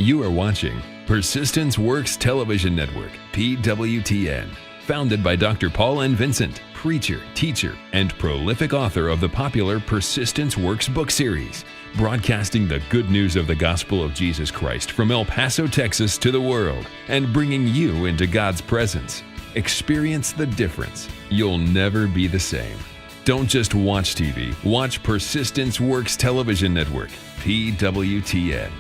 You are watching Persistence Works Television Network, PWTN, founded by Dr. Paul and Vincent, preacher, teacher, and prolific author of the popular Persistence Works book series, broadcasting the good news of the gospel of Jesus Christ from El Paso, Texas to the world, and bringing you into God's presence. Experience the difference. You'll never be the same. Don't just watch TV, watch Persistence Works Television Network, PWTN.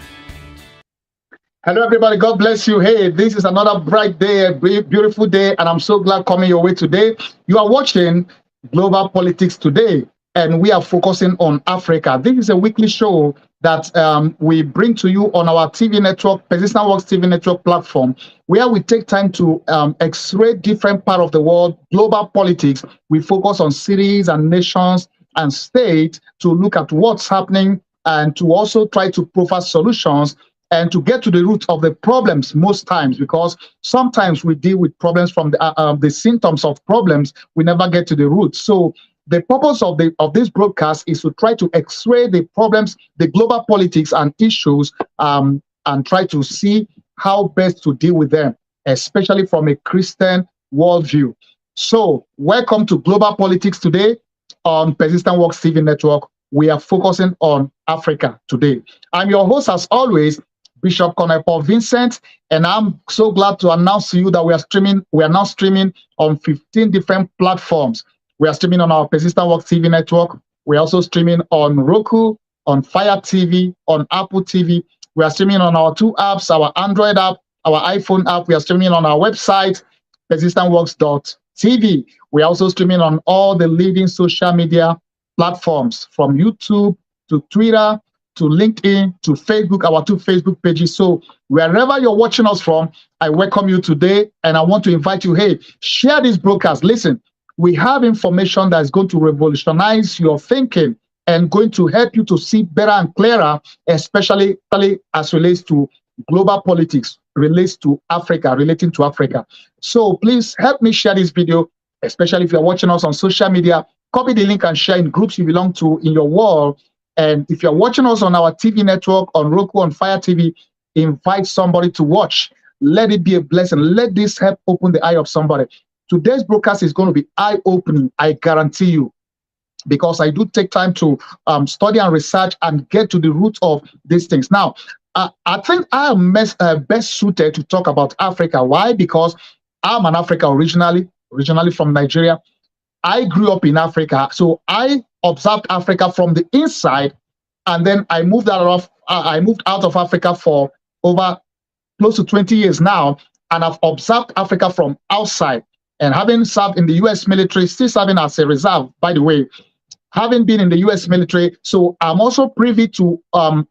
Hello, everybody. God bless you. Hey, this is another bright day, a beautiful day, and I'm so glad coming your way today. You are watching Global Politics Today, and we are focusing on Africa. This is a weekly show that we bring to you on our TV network, Persistent Works TV network platform, where we take time to x-ray different parts of the world, global politics. We focus on cities and nations and states to look at what's happening and to also try to provide solutions and to get to the root of the problems most times, because sometimes we deal with problems from the symptoms of problems. We never get to the root. So the purpose of this broadcast is to try to x-ray the problems, the global politics and issues, and try to see how best to deal with them, especially from a Christian worldview. So welcome to Global Politics Today on Persistent Works TV Network. We are focusing on Africa today. I'm your host, as always, Bishop Colonel Paul Vincent, and I'm so glad to announce to you that we are now streaming on 15 different platforms. We are streaming on our Persistent Works TV network. We're also streaming on Roku, on Fire TV, on Apple TV. We are streaming on our two apps, our Android app, our iPhone app. We are streaming on our website, persistentworks.tv. We are also streaming on all the leading social media platforms, from YouTube to Twitter, to LinkedIn, to Facebook, our two Facebook pages. So wherever you're watching us from, I welcome you today, and I want to invite you, hey, share this broadcast. Listen, we have information that is going to revolutionize your thinking and going to help you to see better and clearer, especially as relates to global politics, relating to Africa. So please help me share this video, especially if you're watching us on social media. Copy the link and share in groups you belong to in your world. And if you're watching us on our TV network, on Roku, on Fire TV, invite somebody to watch. Let it be a blessing. Let this help open the eye of somebody. Today's broadcast is going to be eye-opening, I guarantee you, because I do take time to study and research and get to the root of these things. Now, I think I am best suited to talk about Africa. Why? Because I'm an African originally from Nigeria. I grew up in Africa, so I observed Africa from the inside, and then I moved out of Africa for over close to 20 years now, and I've observed Africa from outside. And having served in the U.S. military, still serving as a reserve, by the way, having been in the U.S. military, so I'm also privy to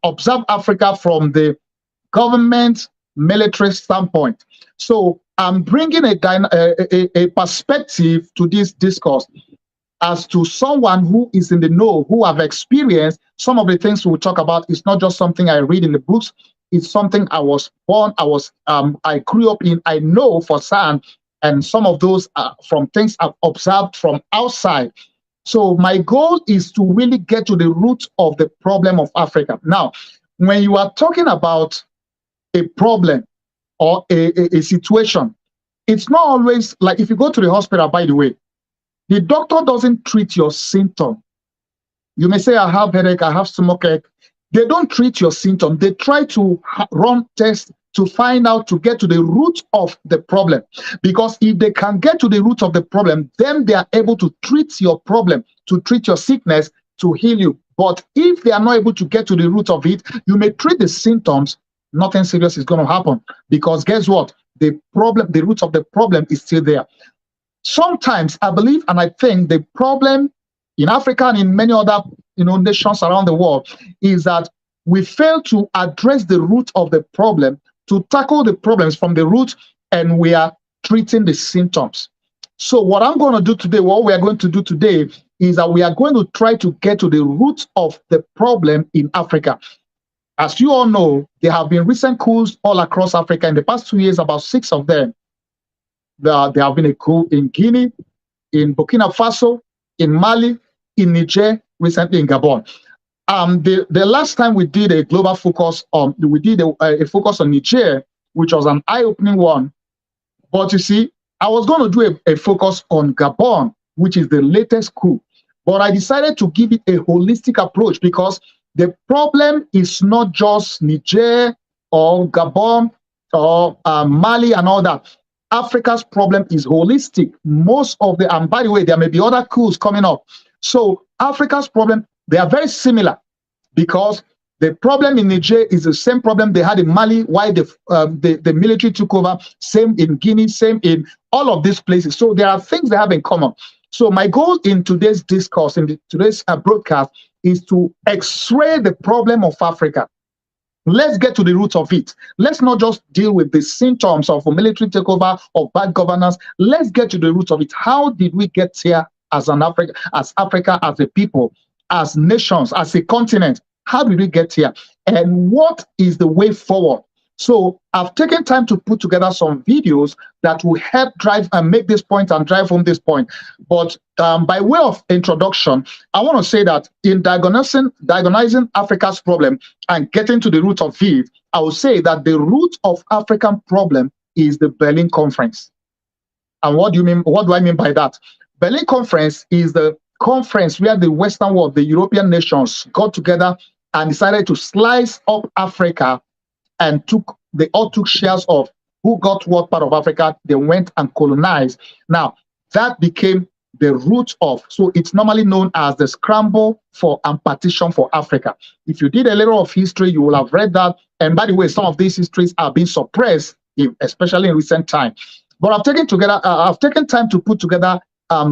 observe Africa from the government military standpoint. So I'm bringing a perspective to this discourse as to someone who is in the know, who have experienced some of the things we'll talk about. It's not just something I read in the books. It's something I was born, I grew up in, I know for certain, and some of those are from things I've observed from outside. So my goal is to really get to the root of the problem of Africa. Now, when you are talking about a problem or a situation, it's not always like if you go to the hospital, by the way, the doctor doesn't treat your symptom. You may say, I have headache, I have stomachache. They don't treat your symptom. They try to run tests to find out, to get to the root of the problem. Because if they can get to the root of the problem, then they are able to treat your problem, to treat your sickness, to heal you. But if they are not able to get to the root of it, you may treat the symptoms, nothing serious is going to happen. Because guess what? The root of the problem is still there. Sometimes I believe and I think the problem in Africa and in many other nations around the world is that we fail to address the root of the problem, to tackle the problems from the root, and we are treating the symptoms. So what we are going to do today is that we are going to try to get to the root of the problem in Africa. As you all know, there have been recent coups all across Africa in the past 2 years, about 6 of them. There have been a coup in Guinea, in Burkina Faso, in Mali, in Niger, recently in Gabon. The last time we did a global focus on, we did a focus on Niger, which was an eye-opening one. But you see, I was going to do a focus on Gabon, which is the latest coup. But I decided to give it a holistic approach because the problem is not just Niger or Gabon or Mali and all that. Africa's problem is holistic. Most of the, and by the way, there may be other coups coming up. So Africa's problem, they are very similar because the problem in Niger is the same problem they had in Mali, why the military took over, same in Guinea, same in all of these places. So there are things they have in common. So my goal in today's discourse, in today's broadcast, is to x-ray the problem of Africa. Let's get to the root of it. Let's not just deal with the symptoms of a military takeover or bad governance. Let's get to the root of it. How did we get here as Africa, as a people, as nations, as a continent? How did we get here? And what is the way forward? So I've taken time to put together some videos that will help drive and make this point and drive home this point. But by way of introduction, I want to say that in diagnosing Africa's problem and getting to the root of it, I will say that the root of African problem is the Berlin Conference. And what do you mean? What do I mean by that? Berlin Conference is the conference where the Western world, the European nations, got together and decided to slice up Africa, and they all took shares of who got what part of Africa. They went and colonized. Now, that became the root of, so it's normally known as the scramble for and partition for Africa. If you did a little of history, you will have read that. And by the way, some of these histories are being suppressed, especially in recent times. But I've taken time to put together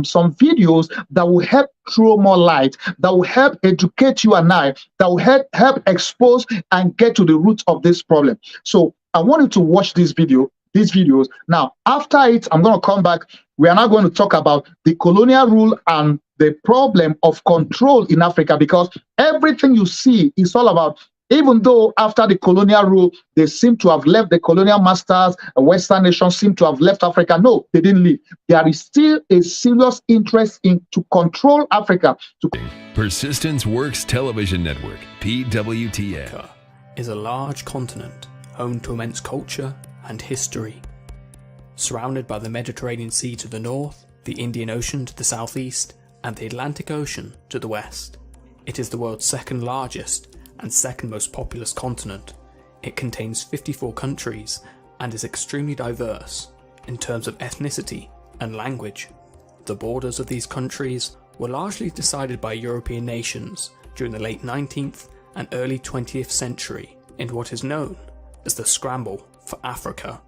some videos that will help throw more light, that will help educate you and I, that will help expose and get to the root of this problem. So I want you to watch these videos. Now, after it, I'm going to come back. We are now going to talk about the colonial rule and the problem of control in Africa, because everything you see is all about, even though after the colonial rule, they seem to have left, the colonial masters, Western nations seem to have left Africa. No, they didn't leave. There is still a serious interest in to control Africa. Persistence Works Television Network, PWTN. Africa is a large continent home to immense culture and history. Surrounded by the Mediterranean Sea to the north, the Indian Ocean to the southeast, and the Atlantic Ocean to the west. It is the world's second largest and second most populous continent. It contains 54 countries and is extremely diverse in terms of ethnicity and language. The borders of these countries were largely decided by European nations during the late 19th and early 20th century in what is known as the scramble for Africa.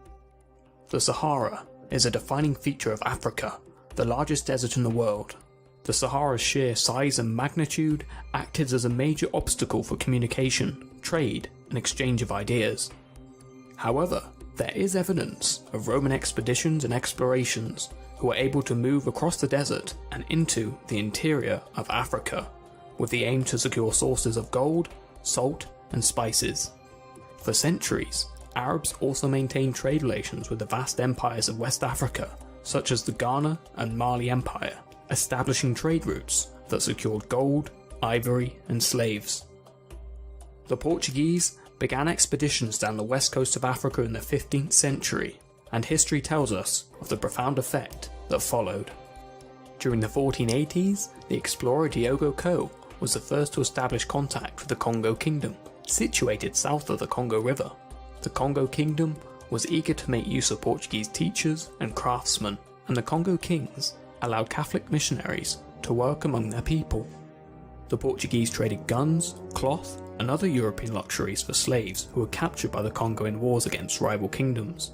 The Sahara is a defining feature of Africa, the largest desert in the world. The Sahara's sheer size and magnitude acted as a major obstacle for communication, trade, and exchange of ideas. However, there is evidence of Roman expeditions and explorations who were able to move across the desert and into the interior of Africa, with the aim to secure sources of gold, salt, and spices. For centuries, Arabs also maintained trade relations with the vast empires of West Africa, such as the Ghana and Mali Empire, establishing trade routes that secured gold, ivory, and slaves. The Portuguese began expeditions down the west coast of Africa in the 15th century, and history tells us of the profound effect that followed. During the 1480s, the explorer Diogo Coe was the first to establish contact with the Congo Kingdom, situated south of the Congo River. The Congo Kingdom was eager to make use of Portuguese teachers and craftsmen, and the Congo kings allowed Catholic missionaries to work among their people. The Portuguese traded guns, cloth, and other European luxuries for slaves who were captured by the Congo in wars against rival kingdoms.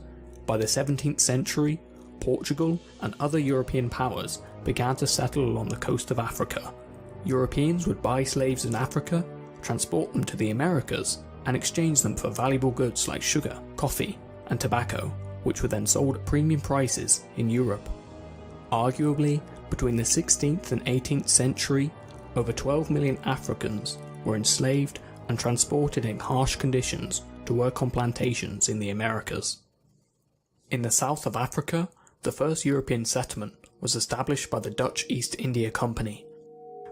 By the 17th century, Portugal and other European powers began to settle along the coast of Africa. Europeans would buy slaves in Africa, transport them to the Americas, and exchange them for valuable goods like sugar, coffee, and tobacco, which were then sold at premium prices in Europe. Arguably, between the 16th and 18th century, over 12 million Africans were enslaved and transported in harsh conditions to work on plantations in the Americas. In the south of Africa, the first European settlement was established by the Dutch East India Company,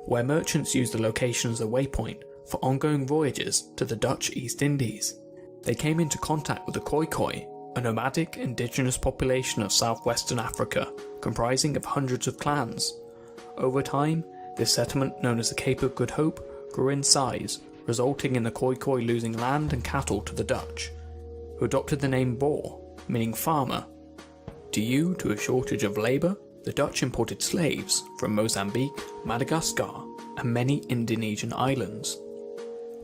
where merchants used the location as a waypoint for ongoing voyages to the Dutch East Indies. They came into contact with the Khoikhoi, a nomadic indigenous population of southwestern Africa comprising of hundreds of clans. Over time, this settlement, known as the Cape of Good Hope, grew in size, resulting in the Khoikhoi losing land and cattle to the Dutch, who adopted the name Boer, meaning farmer. Due to a shortage of labour, the Dutch imported slaves from Mozambique, Madagascar, and many Indonesian islands.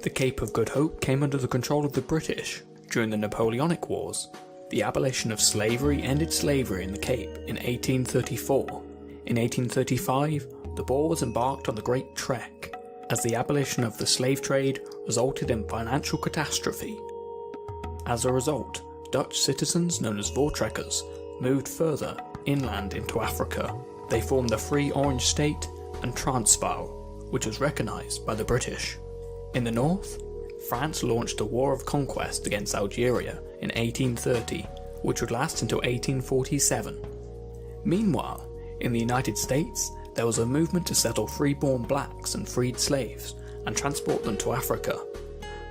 The Cape of Good Hope came under the control of the British during the Napoleonic Wars. The abolition of slavery ended slavery in the Cape in 1834. In 1835, the Boers embarked on the Great Trek, as the abolition of the slave trade resulted in financial catastrophe. As a result, Dutch citizens known as Voortrekkers moved further inland into Africa. They formed the Free Orange State and Transvaal, which was recognised by the British. In the north, France launched a war of conquest against Algeria in 1830, which would last until 1847. Meanwhile, in the United States, there was a movement to settle freeborn blacks and freed slaves and transport them to Africa.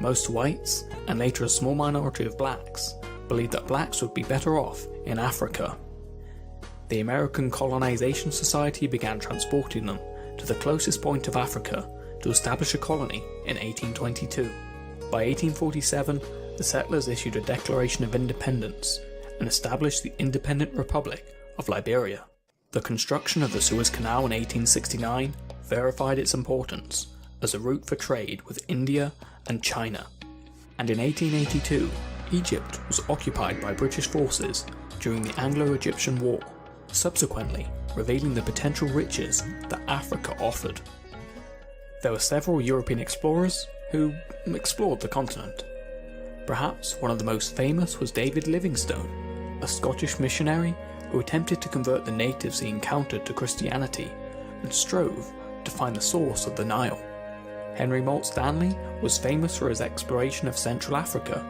Most whites, and later a small minority of blacks, believed that blacks would be better off in Africa. The American Colonization Society began transporting them to the closest point of Africa to establish a colony in 1822. By 1847, the settlers issued a Declaration of Independence and established the Independent Republic of Liberia. The construction of the Suez Canal in 1869 verified its importance as a route for trade with India and China. And in 1882, Egypt was occupied by British forces during the Anglo-Egyptian War, subsequently revealing the potential riches that Africa offered. There were several European explorers who explored the continent. Perhaps one of the most famous was David Livingstone, a Scottish missionary who attempted to convert the natives he encountered to Christianity and strove to find the source of the Nile. Henry Moult Stanley was famous for his exploration of Central Africa.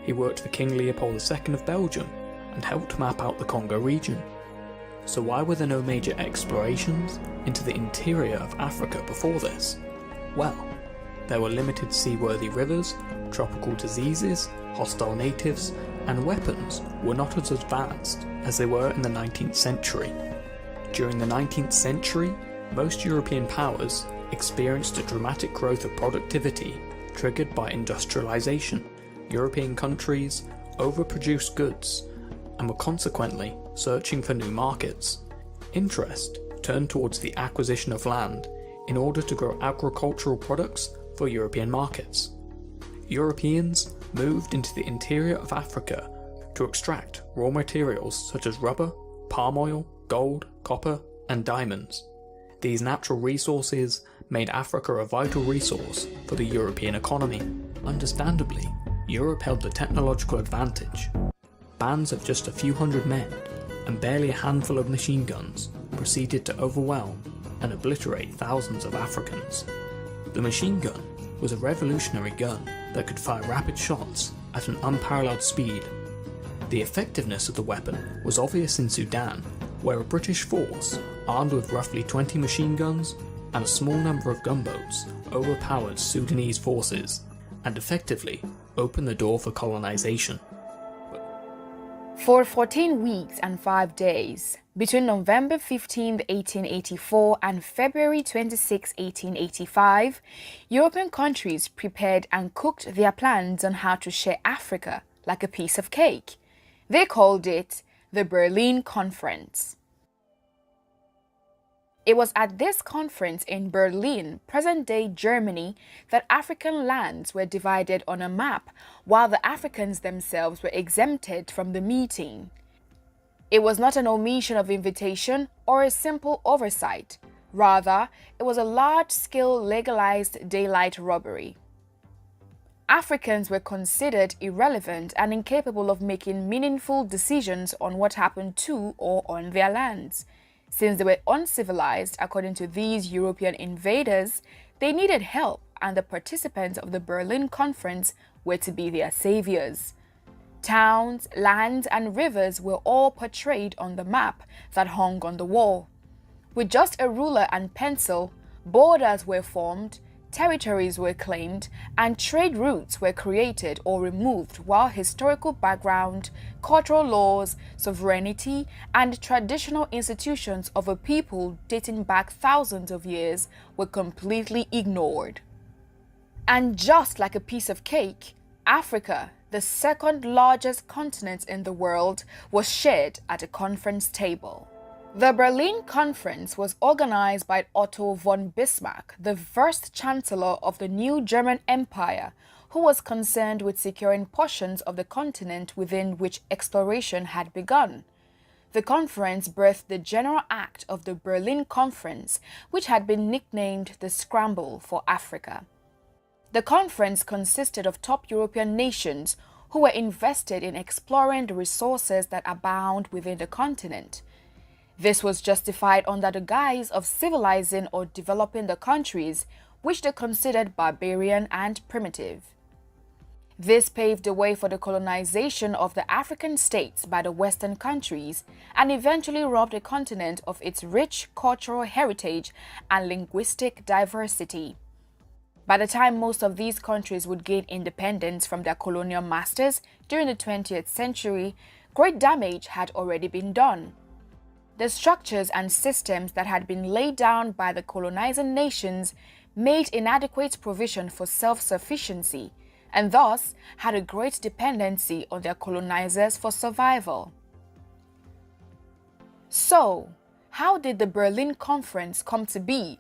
He worked for King Leopold II of Belgium and helped map out the Congo region. So why were there no major explorations into the interior of Africa before this? Well, there were limited seaworthy rivers, tropical diseases, hostile natives, and weapons were not as advanced as they were in the 19th century. During the 19th century, most European powers experienced a dramatic growth of productivity triggered by industrialization. European countries overproduced goods and were consequently searching for new markets. Interest turned towards the acquisition of land in order to grow agricultural products for European markets. Europeans moved into the interior of Africa to extract raw materials such as rubber, palm oil, gold, copper, and diamonds. These natural resources made Africa a vital resource for the European economy. Understandably, Europe held the technological advantage. Bands of just a few hundred men and barely a handful of machine guns proceeded to overwhelm and obliterate thousands of Africans. The machine gun was a revolutionary gun that could fire rapid shots at an unparalleled speed. The effectiveness of the weapon was obvious in Sudan, where a British force, armed with roughly 20 machine guns and a small number of gunboats, overpowered Sudanese forces and effectively opened the door for colonization. For 14 weeks and 5 days, between November 15, 1884 and February 26, 1885, European countries prepared and cooked their plans on how to share Africa like a piece of cake. They called it the Berlin Conference. It was at this conference in Berlin, present-day Germany, that African lands were divided on a map, while the Africans themselves were exempted from the meeting. It was not an omission of invitation or a simple oversight. Rather, it was a large-scale legalized daylight robbery. Africans were considered irrelevant and incapable of making meaningful decisions on what happened to or on their lands. Since they were uncivilized, according to these European invaders, they needed help, and the participants of the Berlin Conference were to be their saviors. Towns, lands, and rivers were all portrayed on the map that hung on the wall. With just a ruler and pencil, borders were formed, territories were claimed, and trade routes were created or removed, while historical background, cultural laws, sovereignty, and traditional institutions of a people dating back thousands of years were completely ignored. And just like a piece of cake, Africa, the second largest continent in the world, was shared at a conference table. The Berlin Conference was organized by Otto von Bismarck, the first chancellor of the new German Empire, who was concerned with securing portions of the continent within which exploration had begun. The conference birthed the General Act of the Berlin Conference, which had been nicknamed the Scramble for Africa. The conference consisted of top European nations who were invested in exploring the resources that abound within the continent. This was justified under the guise of civilizing or developing the countries, which they considered barbarian and primitive. This paved the way for the colonization of the African states by the Western countries and eventually robbed the continent of its rich cultural heritage and linguistic diversity. By the time most of these countries would gain independence from their colonial masters during the 20th century, great damage had already been done. The structures and systems that had been laid down by the colonizing nations made inadequate provision for self-sufficiency and thus had a great dependency on their colonizers for survival. So, how did the Berlin Conference come to be,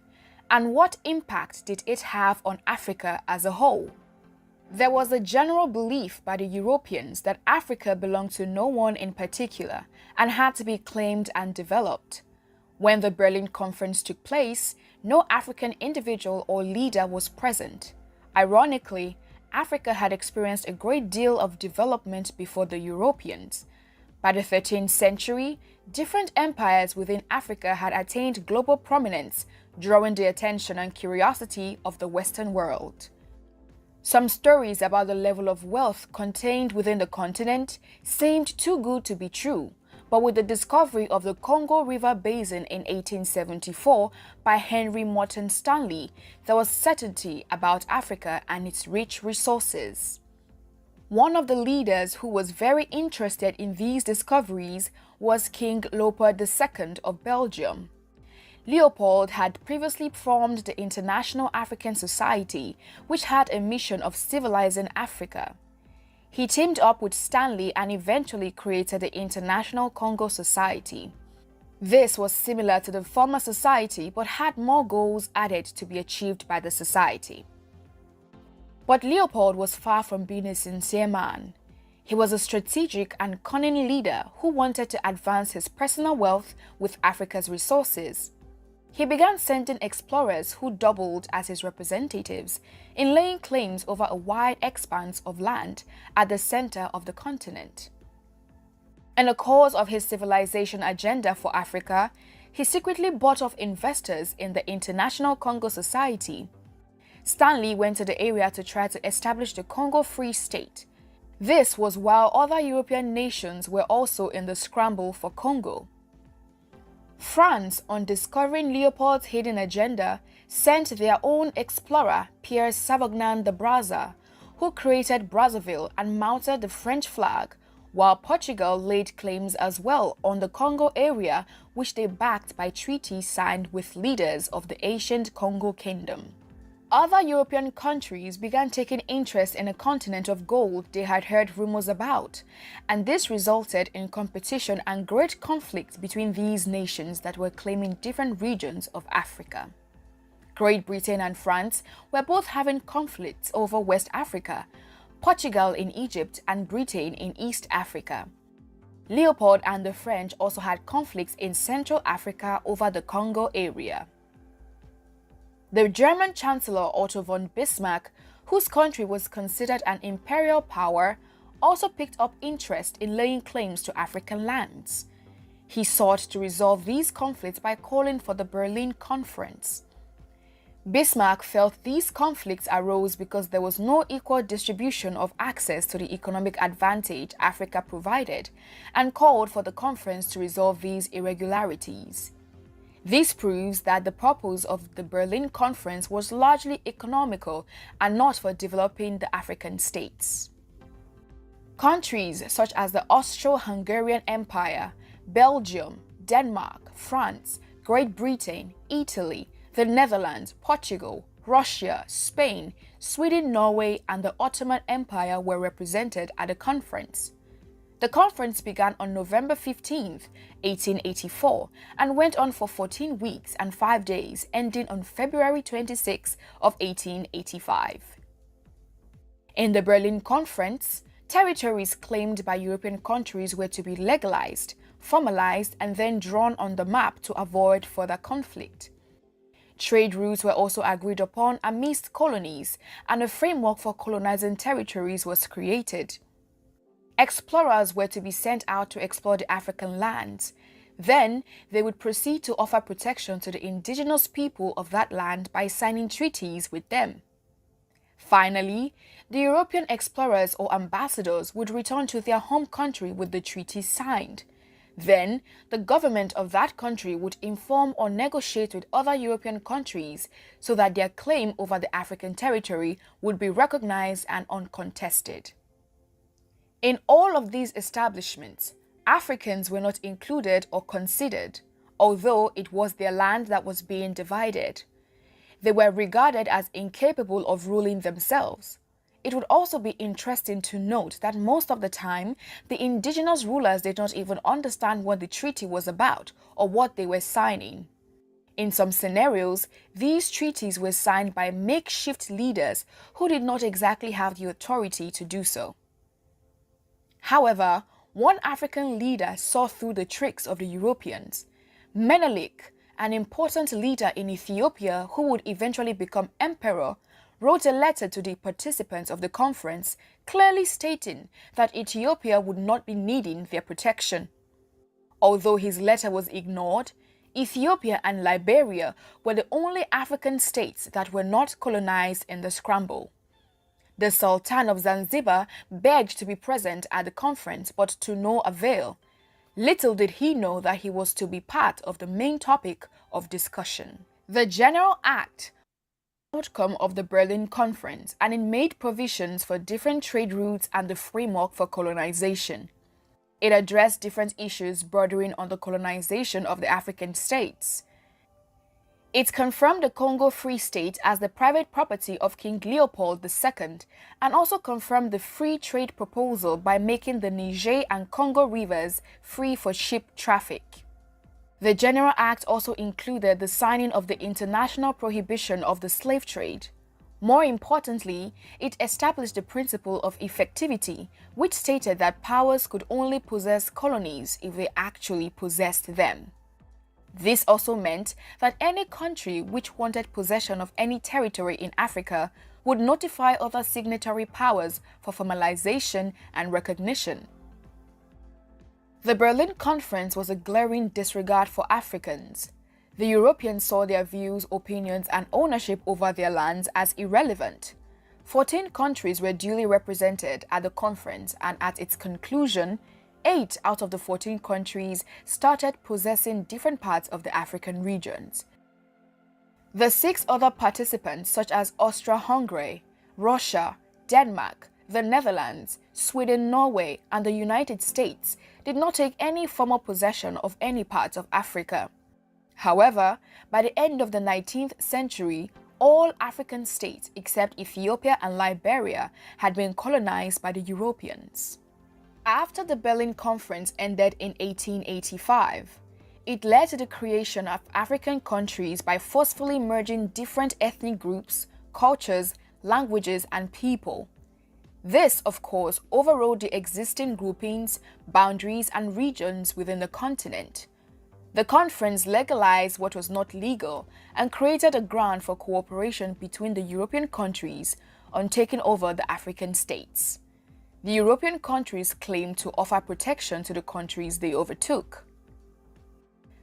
and what impact did it have on Africa as a whole? There was a general belief by the Europeans that Africa belonged to no one in particular and had to be claimed and developed. When the Berlin Conference took place, no African individual or leader was present. Ironically, Africa had experienced a great deal of development before the Europeans. By the 13th century, different empires within Africa had attained global prominence, drawing the attention and curiosity of the Western world. Some stories about the level of wealth contained within the continent seemed too good to be true, but with the discovery of the Congo River Basin in 1874 by Henry Morton Stanley, there was certainty about Africa and its rich resources. One of the leaders who was very interested in these discoveries was King Leopold II of Belgium. Leopold had previously formed the International African Society, which had a mission of civilizing Africa. He teamed up with Stanley and eventually created the International Congo Society. This was similar to the former society but had more goals added to be achieved by the society. But Leopold was far from being a sincere man. He was a strategic and cunning leader who wanted to advance his personal wealth with Africa's resources. He began sending explorers who doubled as his representatives in laying claims over a wide expanse of land at the center of the continent. In the course of his civilization agenda for Africa, he secretly bought off investors in the International Congo Society. Stanley went to the area to try to establish the Congo Free State. This was while other European nations were also in the scramble for Congo. France, on discovering Leopold's hidden agenda, sent their own explorer, Pierre Savognin de Brazza, who created Brazzaville and mounted the French flag, while Portugal laid claims as well on the Congo area, which they backed by treaties signed with leaders of the ancient Congo Kingdom. Other European countries began taking interest in a continent of gold they had heard rumors about, and this resulted in competition and great conflict between these nations that were claiming different regions of Africa. Great Britain and France were both having conflicts over West Africa, Portugal in Egypt and Britain in East Africa. Leopold and the French also had conflicts in Central Africa over the Congo area. The German Chancellor Otto von Bismarck, whose country was considered an imperial power, also picked up interest in laying claims to African lands. He sought to resolve these conflicts by calling for the Berlin Conference. Bismarck felt these conflicts arose because there was no equal distribution of access to the economic advantage Africa provided, and called for the conference to resolve these irregularities. This proves that the purpose of the Berlin Conference was largely economical and not for developing the African states. Countries such as the Austro-Hungarian Empire, Belgium, Denmark, France, Great Britain, Italy, the Netherlands, Portugal, Russia, Spain, Sweden, Norway, and the Ottoman Empire were represented at the conference. The conference began on November 15, 1884, and went on for 14 weeks and 5 days, ending on February 26 of 1885. In the Berlin Conference, territories claimed by European countries were to be legalized, formalized, and then drawn on the map to avoid further conflict. Trade routes were also agreed upon amidst colonies, and a framework for colonizing territories was created. Explorers were to be sent out to explore the African lands. Then, they would proceed to offer protection to the indigenous people of that land by signing treaties with them. Finally, the European explorers or ambassadors would return to their home country with the treaties signed. Then, the government of that country would inform or negotiate with other European countries so that their claim over the African territory would be recognized and uncontested. In all of these establishments, Africans were not included or considered, although it was their land that was being divided. They were regarded as incapable of ruling themselves. It would also be interesting to note that most of the time, the indigenous rulers did not even understand what the treaty was about or what they were signing. In some scenarios, these treaties were signed by makeshift leaders who did not exactly have the authority to do so. However, one African leader saw through the tricks of the Europeans. Menelik, an important leader in Ethiopia who would eventually become emperor, wrote a letter to the participants of the conference clearly stating that Ethiopia would not be needing their protection. Although his letter was ignored, Ethiopia and Liberia were the only African states that were not colonized in the scramble. The Sultan of Zanzibar begged to be present at the conference, but to no avail. Little did he know that he was to be part of the main topic of discussion. The General Act outcome of the Berlin Conference, and it made provisions for different trade routes and the framework for colonization. It addressed different issues bordering on the colonization of the African states. It confirmed the Congo Free State as the private property of King Leopold II and also confirmed the free trade proposal by making the Niger and Congo rivers free for ship traffic. The General Act also included the signing of the International Prohibition of the Slave Trade. More importantly, it established the principle of effectivity, which stated that powers could only possess colonies if they actually possessed them. This also meant that any country which wanted possession of any territory in Africa would notify other signatory powers for formalization and recognition. The Berlin Conference was a glaring disregard for Africans. The Europeans saw their views, opinions, and ownership over their lands as irrelevant. 14 countries were duly represented at the conference, and at its conclusion, 8 out of the 14 countries started possessing different parts of the African regions. The 6 other participants, such as Austria-Hungary, Russia, Denmark, the Netherlands, Sweden, Norway, and the United States, did not take any formal possession of any part of Africa. However, by the end of the 19th century, all African states except Ethiopia and Liberia had been colonized by the Europeans. After the Berlin Conference ended in 1885, it led to the creation of African countries by forcefully merging different ethnic groups, cultures, languages, and people. This, of course, overrode the existing groupings, boundaries, and regions within the continent. The conference legalized what was not legal and created a ground for cooperation between the European countries on taking over the African states. The European countries claimed to offer protection to the countries they overtook.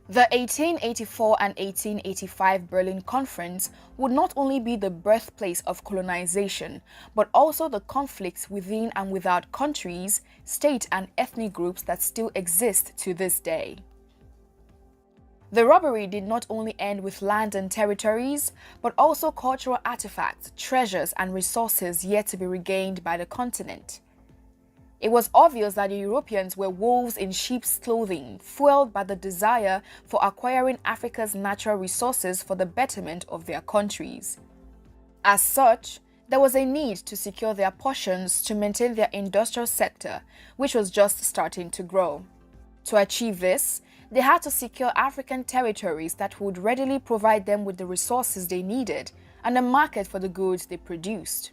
The 1884 and 1885 Berlin Conference would not only be the birthplace of colonization, but also the conflicts within and without countries, state, and ethnic groups that still exist to this day. The robbery did not only end with land and territories, but also cultural artifacts, treasures, and resources yet to be regained by the continent. It was obvious that the Europeans were wolves in sheep's clothing, fueled by the desire for acquiring Africa's natural resources for the betterment of their countries. As such, there was a need to secure their portions to maintain their industrial sector, which was just starting to grow. To achieve this, they had to secure African territories that would readily provide them with the resources they needed and a market for the goods they produced.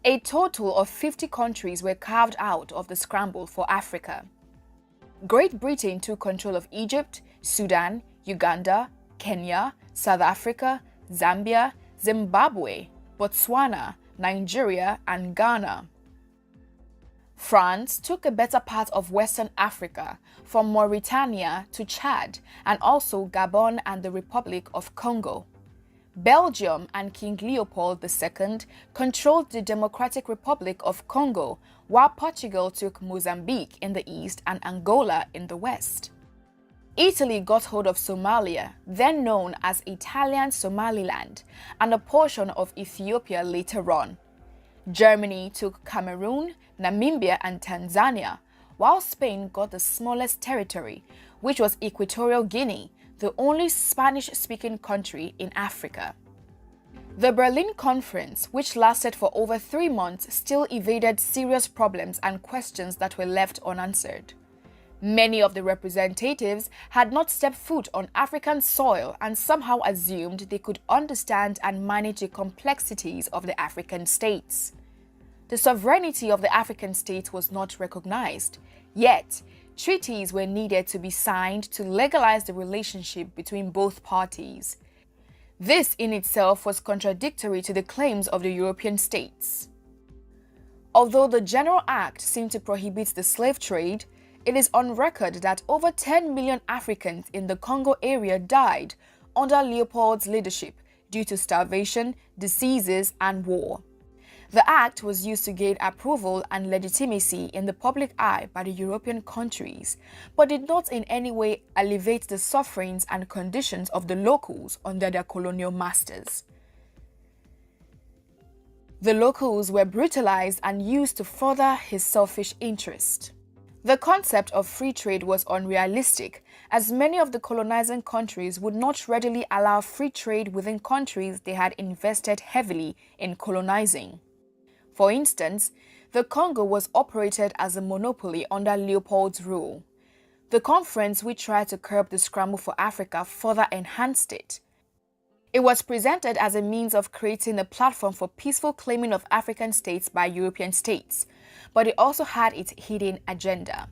A total of 50 countries were carved out of the scramble for Africa. Great Britain took control of Egypt, Sudan, Uganda, Kenya, South Africa, Zambia, Zimbabwe, Botswana, Nigeria, and Ghana. France took a better part of Western Africa, from Mauritania to Chad, and also Gabon and the Republic of Congo. Belgium and King Leopold II controlled the Democratic Republic of Congo, while Portugal took Mozambique in the east and Angola in the west. Italy got hold of Somalia, then known as Italian Somaliland, and a portion of Ethiopia later on. Germany took Cameroon, Namibia, and Tanzania, while Spain got the smallest territory, which was Equatorial Guinea, the only Spanish-speaking country in Africa. The Berlin Conference, which lasted for over 3 months, still evaded serious problems and questions that were left unanswered. Many of the representatives had not stepped foot on African soil and somehow assumed they could understand and manage the complexities of the African states. The sovereignty of the African states was not recognized, yet treaties were needed to be signed to legalize the relationship between both parties. This in itself was contradictory to the claims of the European states. Although the General Act seemed to prohibit the slave trade, it is on record that over 10 million Africans in the Congo area died under Leopold's leadership due to starvation, diseases, and war. The act was used to gain approval and legitimacy in the public eye by the European countries, but did not in any way alleviate the sufferings and conditions of the locals under their colonial masters. The locals were brutalized and used to further his selfish interest. The concept of free trade was unrealistic, as many of the colonizing countries would not readily allow free trade within countries they had invested heavily in colonizing. For instance, the Congo was operated as a monopoly under Leopold's rule. The conference, which tried to curb the scramble for Africa, further enhanced it. It was presented as a means of creating a platform for peaceful claiming of African states by European states, but it also had its hidden agenda.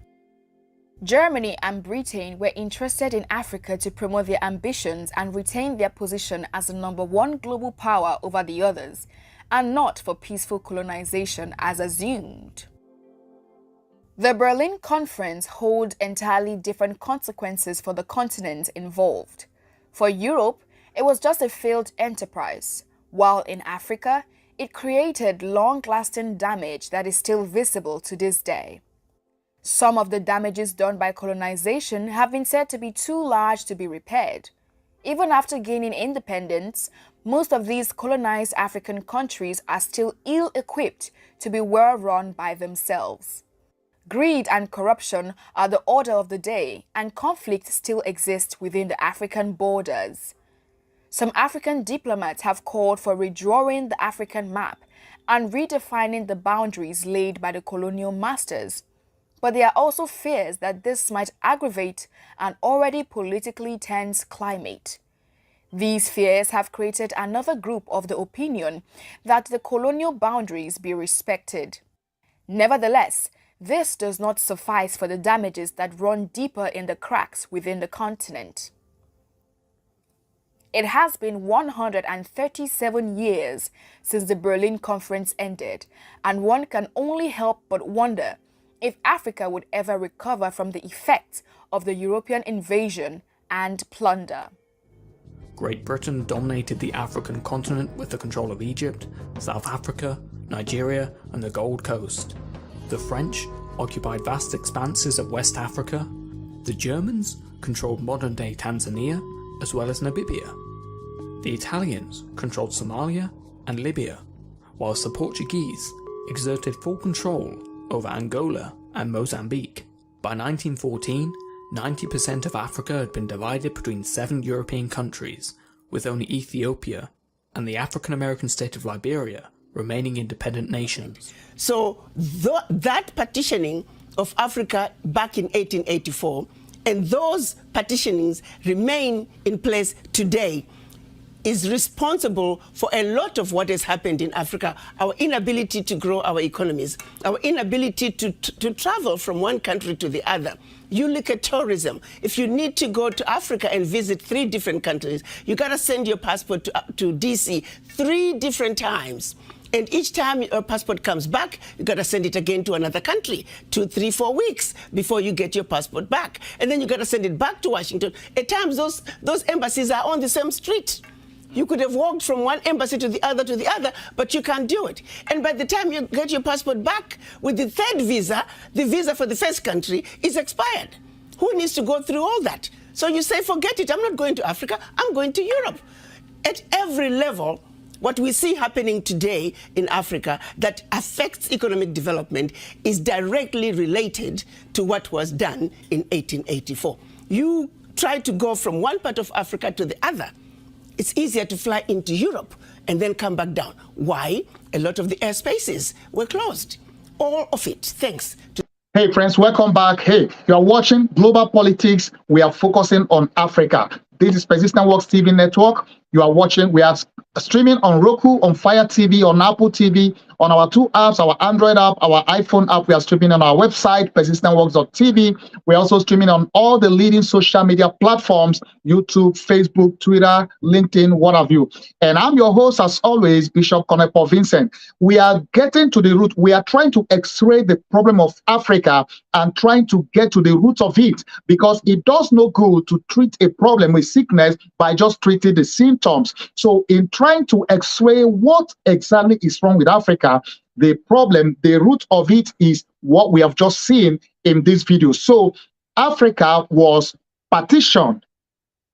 Germany and Britain were interested in Africa to promote their ambitions and retain their position as the #1 global power over the others, and not for peaceful colonization as assumed. The Berlin Conference held entirely different consequences for the continent involved. For Europe, it was just a failed enterprise, while in Africa, it created long-lasting damage that is still visible to this day. Some of the damages done by colonization have been said to be too large to be repaired. Even after gaining independence, most of these colonized African countries are still ill-equipped to be well run by themselves. Greed and corruption are the order of the day, and conflict still exists within the African borders. Some African diplomats have called for redrawing the African map and redefining the boundaries laid by the colonial masters. But there are also fears that this might aggravate an already politically tense climate. These fears have created another group of the opinion that the colonial boundaries be respected. Nevertheless, this does not suffice for the damages that run deeper in the cracks within the continent. It has been 137 years since the Berlin Conference ended, and one can only help but wonder if Africa would ever recover from the effects of the European invasion and plunder. Great Britain dominated the African continent with the control of Egypt, South Africa, Nigeria, and the Gold Coast. The French occupied vast expanses of West Africa. The Germans controlled modern-day Tanzania as well as Namibia. The Italians controlled Somalia and Libya, whilst the Portuguese exerted full control over Angola and Mozambique. By 1914, 90% of Africa had been divided between 7 European countries, with only Ethiopia and the African-American state of Liberia remaining independent nations. So that partitioning of Africa back in 1884 and those partitionings remain in place today is responsible for a lot of what has happened in Africa, our inability to grow our economies, our inability to travel from one country to the other. You look at tourism. If you need to go to Africa and visit 3 different countries, you got to send your passport to DC 3 different times. And each time your passport comes back, you got to send it again to another country, 2, 3, 4 weeks before you get your passport back. And then you got to send it back to Washington. At times, those embassies are on the same street. You could have walked from one embassy to the other, but you can't do it. And by the time you get your passport back with the 3rd visa, the visa for the first country is expired. Who needs to go through all that? So you say, forget it, I'm not going to Africa, I'm going to Europe. At every level, what we see happening today in Africa that affects economic development is directly related to what was done in 1884. You try to go from one part of Africa to the other. It's easier to fly into Europe and then come back down. Why? A lot of the airspaces were closed. All of it, thanks to... Hey friends, welcome back. Hey, you are watching Global Politics. We are focusing on Africa. This is Persistent Works TV network. You are watching. We are streaming on Roku, on Fire TV, on Apple TV, on our 2 apps, our Android app, our iPhone app. We are streaming on our website, persistentworks.tv. We're also streaming on all the leading social media platforms, YouTube, Facebook, Twitter, LinkedIn, what have you. And I'm your host, as always, Bishop Konepo Vincent. We are getting to the root. We are trying to x-ray the problem of Africa and trying to get to the root of it, because it does no good to treat a problem with sickness by just treating the symptoms. So in trying to x-ray what exactly is wrong with Africa, the problem, the root of it is what we have just seen in this video. So Africa was partitioned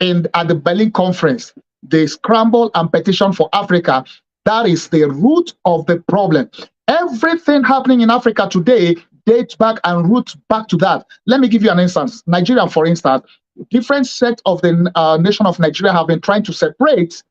at the Berlin Conference. They scrambled and petitioned for Africa. That is the root of the problem. Everything happening in Africa today dates back and roots back to that. Let me give you an instance. Nigeria, for instance, different sects of the nation of Nigeria have been trying to separate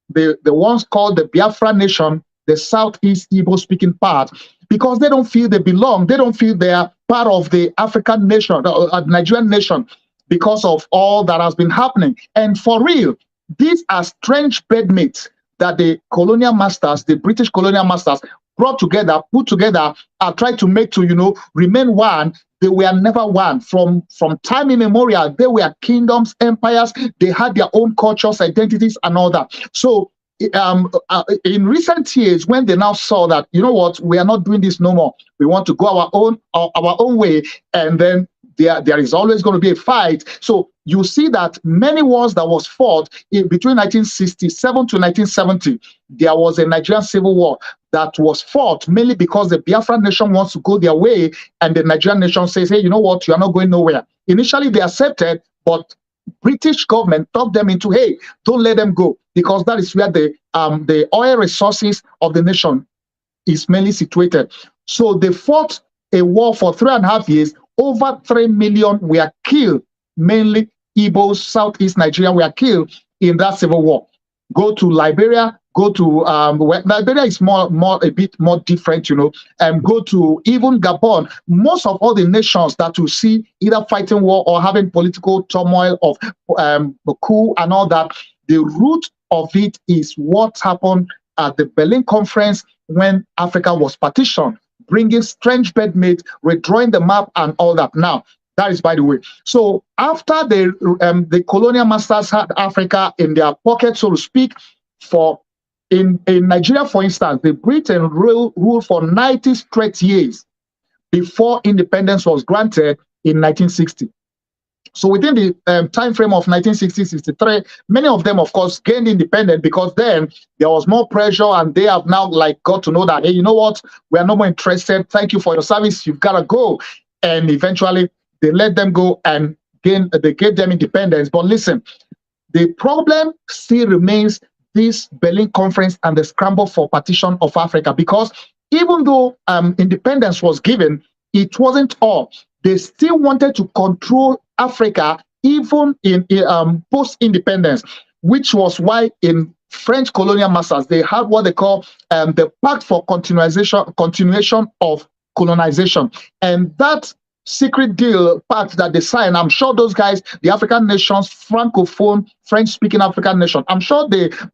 the ones called the Biafra nation, the Southeast Igbo-speaking part, because they don't feel they belong. They don't feel they are part of the African nation, Nigerian nation, because of all that has been happening. And for real, these are strange bedmates that the colonial masters, the British colonial masters, brought together, put together, tried to make to, remain one. They were never one. From time immemorial, they were kingdoms, empires. They had their own cultures, identities, and all that. So in recent years, when they now saw that, you know what, we are not doing this no more. We want to go our own way, and then there is always going to be a fight. So you see that many wars that was fought between 1967 to 1970, there was a Nigerian civil war that was fought mainly because the Biafra nation wants to go their way, and the Nigerian nation says, hey, you know what, you are not going nowhere. Initially, they accepted, but British government talked them into, hey, don't let them go, because that is where the oil resources of the nation is mainly situated. So they fought a war for 3.5 years. Over 3 million were killed, mainly Igbos, Southeast Nigeria were killed in that civil war. Go to Liberia, go to Liberia is a bit more different, and go to even Gabon. Most of all the nations that you see either fighting war or having political turmoil of coup and all that, the root of it is what happened at the Berlin Conference when Africa was partitioned, bringing strange bedmates, redrawing the map and all that. Now, that is by the way. So after the colonial masters had Africa in their pocket, so to speak, in Nigeria, for instance, the Britain ruled for 90 straight years before independence was granted in 1960. So within the time frame of 1960-63, many of them, of course, gained independence, because then there was more pressure, and they have now got to know that, hey, you know what, we are no more interested. Thank you for your service. You've got to go. And eventually they let them go, and they gave them independence. But listen, the problem still remains this Berlin Conference and the scramble for partition of Africa, because even though independence was given, it wasn't all. They still wanted to control Africa even in post-independence, which was why in French colonial masters, they had what they call the Pact for Continuation of Colonization. And that secret deal pact that they signed, I'm sure those guys, the African nations, Francophone, French-speaking African nation, I'm sure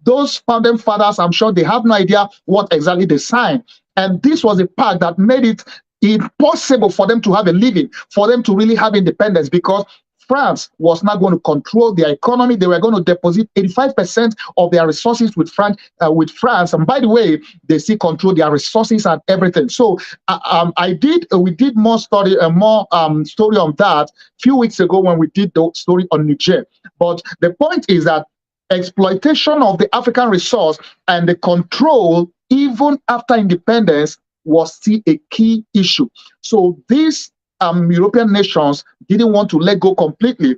those founding fathers, I'm sure they have no idea what exactly they signed. And this was a pact that made it impossible for them to have a living, for them to really have independence, because France was not going to control their economy. They were going to deposit 85% of their resources with France. And by the way, they still control their resources and everything. So we did more story on that a few weeks ago when we did the story on Niger. But the point is that exploitation of the African resource and the control, even after independence, was still a key issue. So these European nations didn't want to let go completely.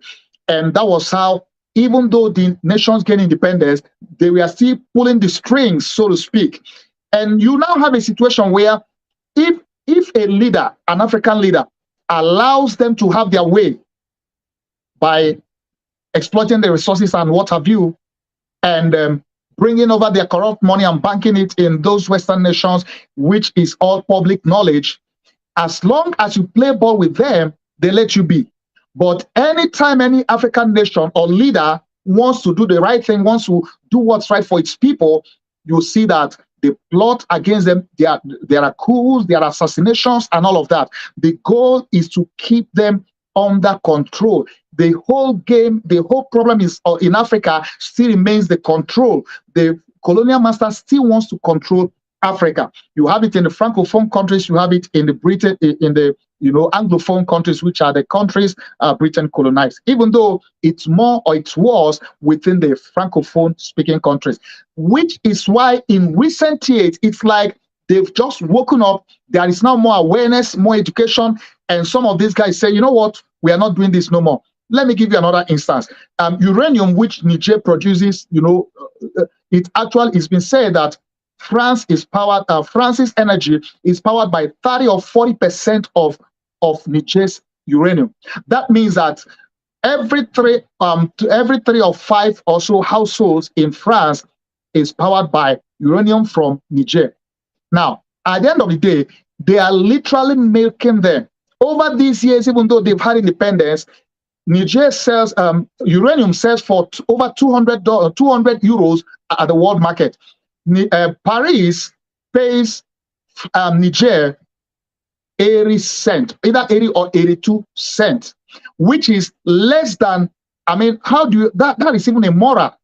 And that was how, even though the nations gained independence, they were still pulling the strings, so to speak. And you now have a situation where if a leader, an African leader, allows them to have their way by exploiting the resources and what have you, and bringing over their corrupt money and banking it in those Western nations, which is all public knowledge, as long as you play ball with them, they let you be. But anytime any African nation or leader wants to do the right thing, wants to do what's right for its people, you see that they plot against them. There are coups, there are assassinations, and all of that. The goal is to keep them under control. The whole game, the whole problem is in Africa still remains the control. The colonial master still wants to control Africa. You have it in the Francophone countries, you have it in the Britain, in the Anglophone countries, which are the countries Britain colonized, even though it's more, or it was, within the Francophone speaking countries, which is why in recent years, it's like they've just woken up. There is now more awareness, more education, and some of these guys say, you know what, we are not doing this no more. Let me give you another instance. Uranium, which Niger produces, it's been said that France's energy is powered by 30 or 40% of Niger's uranium. That means that every three or five or so households in France is powered by uranium from Niger. Now, at the end of the day, they are literally milking them. Over these years, even though they've had independence, Niger sells uranium sells for over 200 euros at the world market. Paris pays Niger 80 cents, either 80 or 82 cents, which is less than, how do you, that is even immoral.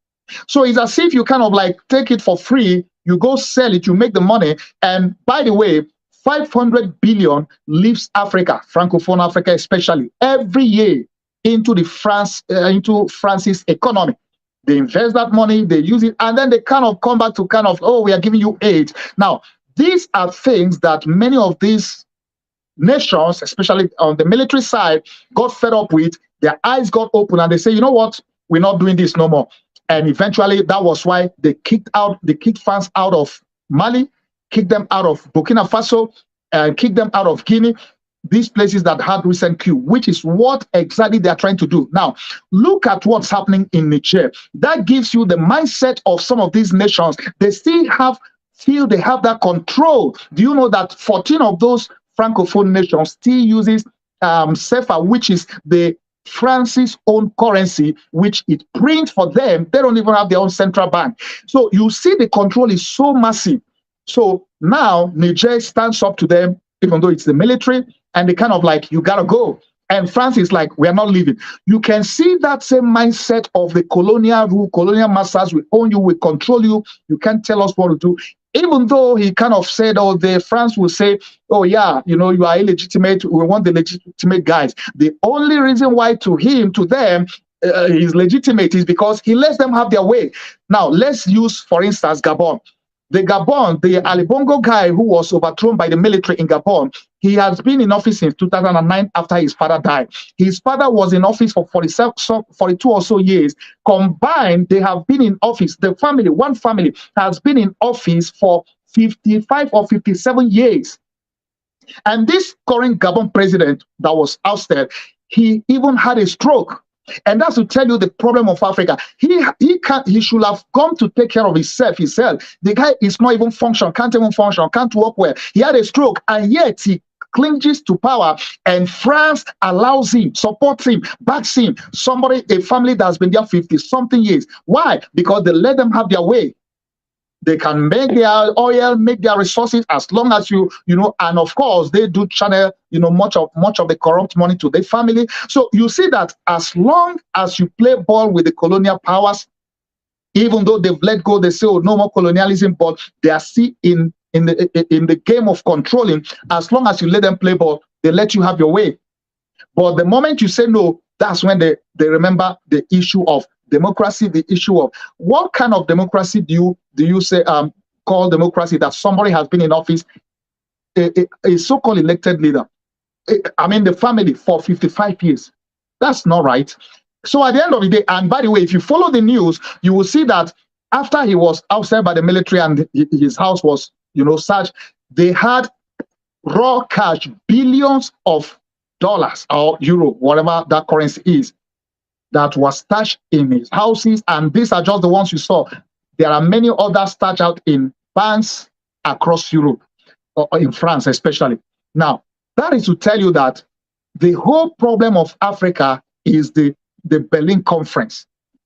So it's as if you kind of like take it for free, you go sell it, you make the money. And by the way, 500 billion leaves Africa, Francophone Africa especially, every year into France's economy. They invest that money, they use it, and then they kind of come back to oh, we are giving you aid. Now, these are things that many of these nations, especially on the military side, got fed up with. Their eyes got open and they say, you know what, we're not doing this no more. And eventually that was why they kicked France out of Mali, kicked them out of Burkina Faso, and kicked them out of Guinea. These places that had recent coup, which is what exactly they are trying to do. Now, look at what's happening in Niger. That gives you the mindset of some of these nations. They still feel they have that control. Do you know that 14 of those Francophone nations still uses CFA, which is France's own currency, which it prints for them? They don't even have their own central bank. So you see the control is so massive. So now Niger stands up to them, even though it's the military, and they kind of like, you gotta go. And France is like, we are not leaving. You can see that same mindset of the colonial rule, colonial masters, we own you, we control you, you can't tell us what to do. Even though he kind of said, France will say, oh yeah, you are illegitimate, we want the legitimate guys. The only reason why to them, he's legitimate is because he lets them have their way. Now, let's use, for instance, Gabon. The Gabon, the Ali Bongo guy who was overthrown by the military in Gabon, he has been in office since 2009 after his father died. His father was in office for 42 or so years. Combined, they have been in office. The family, one family, has been in office for 55 or 57 years. And this current Gabon president that was ousted, he even had a stroke. And that's to tell you the problem of Africa. He should have gone to take care of himself. The guy is not even function, can't even function, can't work well. He had a stroke, and yet he clinches to power, and France allows him, supports him, backs him. A family that's been there 50-something years. Why? Because they let them have their way. They can make their oil, make their resources, as long as you know, and of course they do channel, much of the corrupt money to their family. So you see that as long as you play ball with the colonial powers, even though they've let go, they say, oh, no more colonialism, but they are still in the game of controlling. As long as you let them play ball, they let you have your way. But the moment you say no, that's when they remember the issue of democracy, the issue of what kind of democracy do you say call democracy, that somebody has been in office, a so-called elected leader, the family for 55 years. That's not right. So at the end of the day, and by the way, if you follow the news, you will see that after he was ousted by the military and his house was, searched, they had raw cash, billions of dollars or euro, whatever that currency is, that was stashed in his houses. And these are just the ones you saw. There are many others stashed out in banks across Europe, or in France especially. Now, that is to tell you that the whole problem of Africa is the Berlin Conference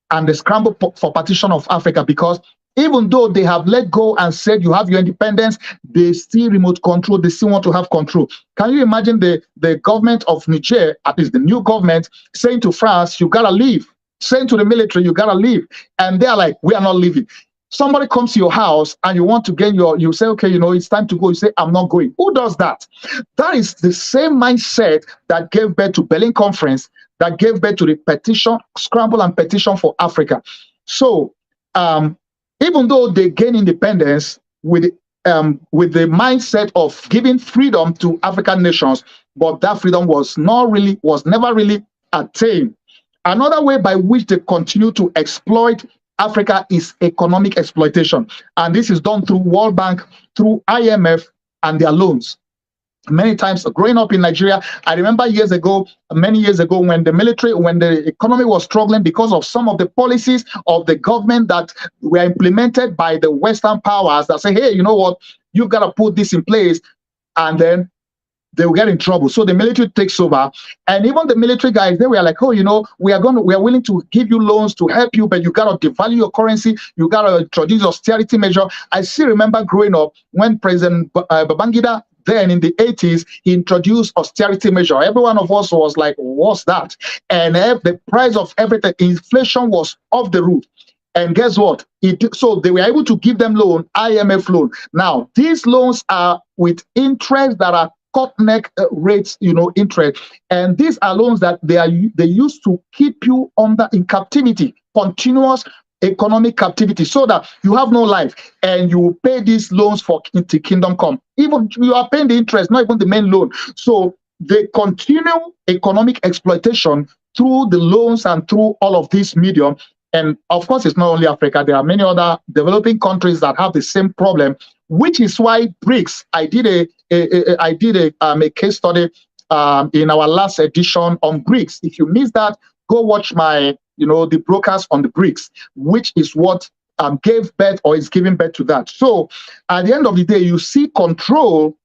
and the scramble for partition of Africa, because even though they have let go and said you have your independence, they still remote control, they still want to have control. Can you imagine the government of Niger, at least the new government, saying to France, you gotta leave, saying to the military, you gotta leave, and they're like, we are not leaving. Somebody comes to your house and you want to gain you say, okay, it's time to go. You say, I'm not going. Who does that? That is the same mindset that gave birth to Berlin Conference, that gave birth to the petition, scramble and petition for Africa. So, even though they gain independence with the mindset of giving freedom to African nations, but that freedom was never really attained. Another way by which they continue to exploit Africa is economic exploitation. And this is done through World Bank, through IMF, and their loans. Many times growing up in Nigeria, I remember many years ago, when the economy was struggling because of some of the policies of the government that were implemented by the Western powers that say, hey, you know what, you've got to put this in place, and then they will get in trouble. So the military takes over, and even the military guys, they were like, oh, we are willing to give you loans to help you, but you got to devalue your currency, you got to introduce austerity measure. I still remember growing up when President Babangida, then in the 80s, he introduced austerity measure. Every one of us was like, what's that? And the price of everything, inflation was off the roof. And guess what? So they were able to give them loan, IMF loan. Now, these loans are with interest that are cut neck rates, interest. And these are loans that they used to keep you in captivity, continuous economic captivity, so that you have no life, and you will pay these loans for the kingdom come. Even you are paying the interest, not even the main loan. So they continue economic exploitation through the loans and through all of this medium. And of course, it's not only Africa. There are many other developing countries that have the same problem, which is why BRICS. I did a case study in our last edition on BRICS. If you missed that, go watch the broadcast on the BRICS, which is what gave birth or is giving birth to that. So at the end of the day, you see control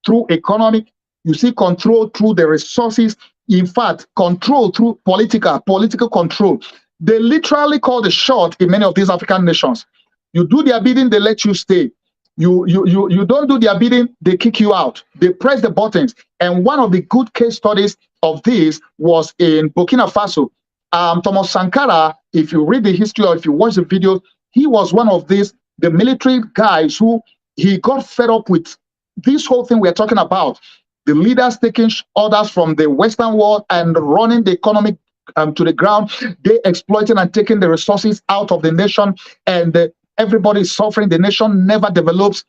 through economic, you see control through the resources, in fact, control through political control. They literally call the shot in many of these African nations. You do their bidding, they let you stay. You don't do their bidding, they kick you out. They press the buttons. And one of the good case studies of this was in Burkina Faso. Thomas Sankara, if you read the history or if you watch the video, he was one of the military guys who he got fed up with this whole thing we're talking about. The leaders taking orders from the Western world and running the economy to the ground. They exploiting and taking the resources out of the nation, and everybody is suffering, the nation never develops,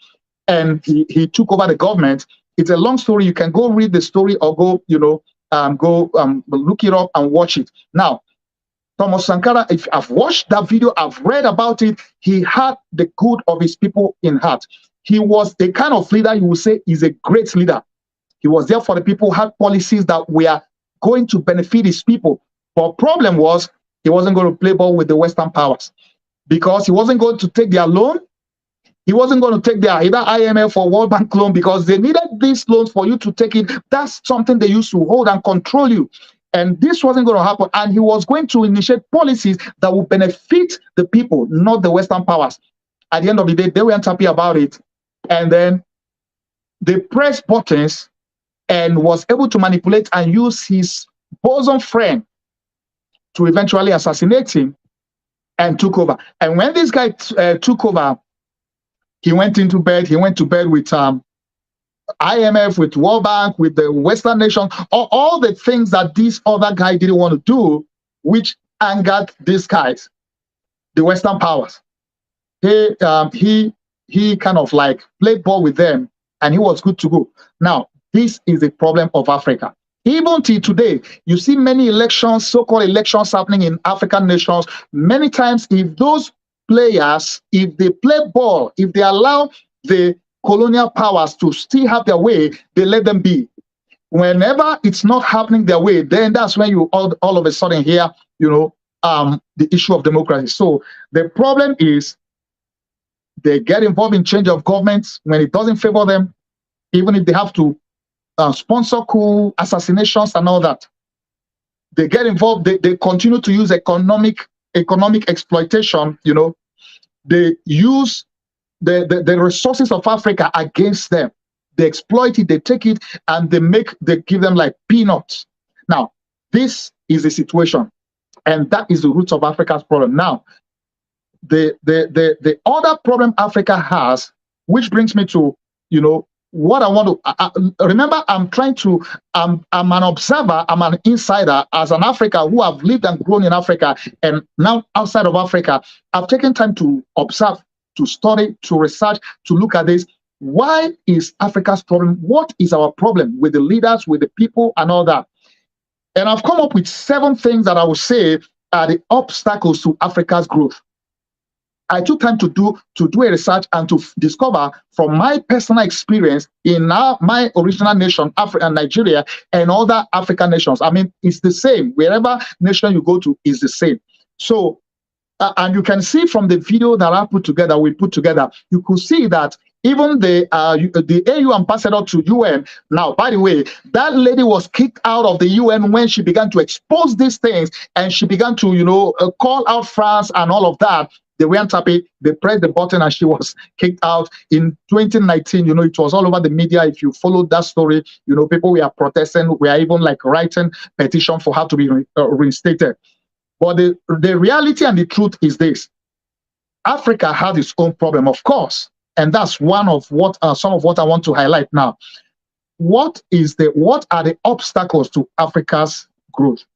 and he took over the government. It's a long story. You can go read the story or go, look it up and watch it. Now, Thomas Sankara, if I've watched that video, I've read about it. He had the good of his people in heart. He was the kind of leader you would say is a great leader. He was there for the people, had policies that were going to benefit his people. But problem was, he wasn't going to play ball with the Western powers because he wasn't going to take their loan. He wasn't going to take their either IMF or World Bank loan because they needed these loans for you to take it. That's something they used to hold and control you. And this wasn't going to happen. And he was going to initiate policies that would benefit the people, not the Western powers. At the end of the day, they weren't happy about it. And then they pressed buttons and was able to manipulate and use his bosom friend to eventually assassinate him and took over. And when this guy took over, he went into bed. He went to bed with IMF, with World Bank, with the Western nations, all the things that this other guy didn't want to do, which angered these guys, the Western powers. He kind of like played ball with them, and he was good to go. Now, this is the problem of Africa. Even till today, you see many elections, so-called elections happening in African nations. Many times, if those players, if they play ball, if they allow the colonial powers to still have their way, they let them be. Whenever it's not happening their way, then that's when you all of a sudden hear, the issue of democracy. So the problem is they get involved in change of governments when it doesn't favor them, even if they have to sponsor coup, assassinations and all that. They get involved, they continue to use economic exploitation, they use the resources of Africa against them. They exploit it, they take it, and they give them like peanuts. Now, this is the situation, and that is the root of Africa's problem. Now, the other problem Africa has, which brings me to, what I want to remember, I'm an observer, I'm an insider as an African who have lived and grown in Africa, and now outside of Africa, I've taken time to observe, to study, to research, to look at this. Why is Africa's problem? What is our problem with the leaders, with the people, and all that? And I've come up with 7 things that I would say are the obstacles to Africa's growth. I took time to do a research and to discover from my personal experience in my original nation, Africa and Nigeria, and other African nations. I mean, it's the same. Wherever nation you go to is the same. So, and you can see from the video that we put together, you could see that even the AU ambassador to UN. Now, by the way, that lady was kicked out of the UN when she began to expose these things, and she began to, call out France and all of that. They weren't happy. They pressed the button and she was kicked out. In 2019, it was all over the media. If you followed that story, people were protesting. We are even like writing petition for her to be reinstated. But the reality and the truth is this: Africa has its own problem, of course, and that's one of what some of what I want to highlight now. What are the obstacles to Africa's growth?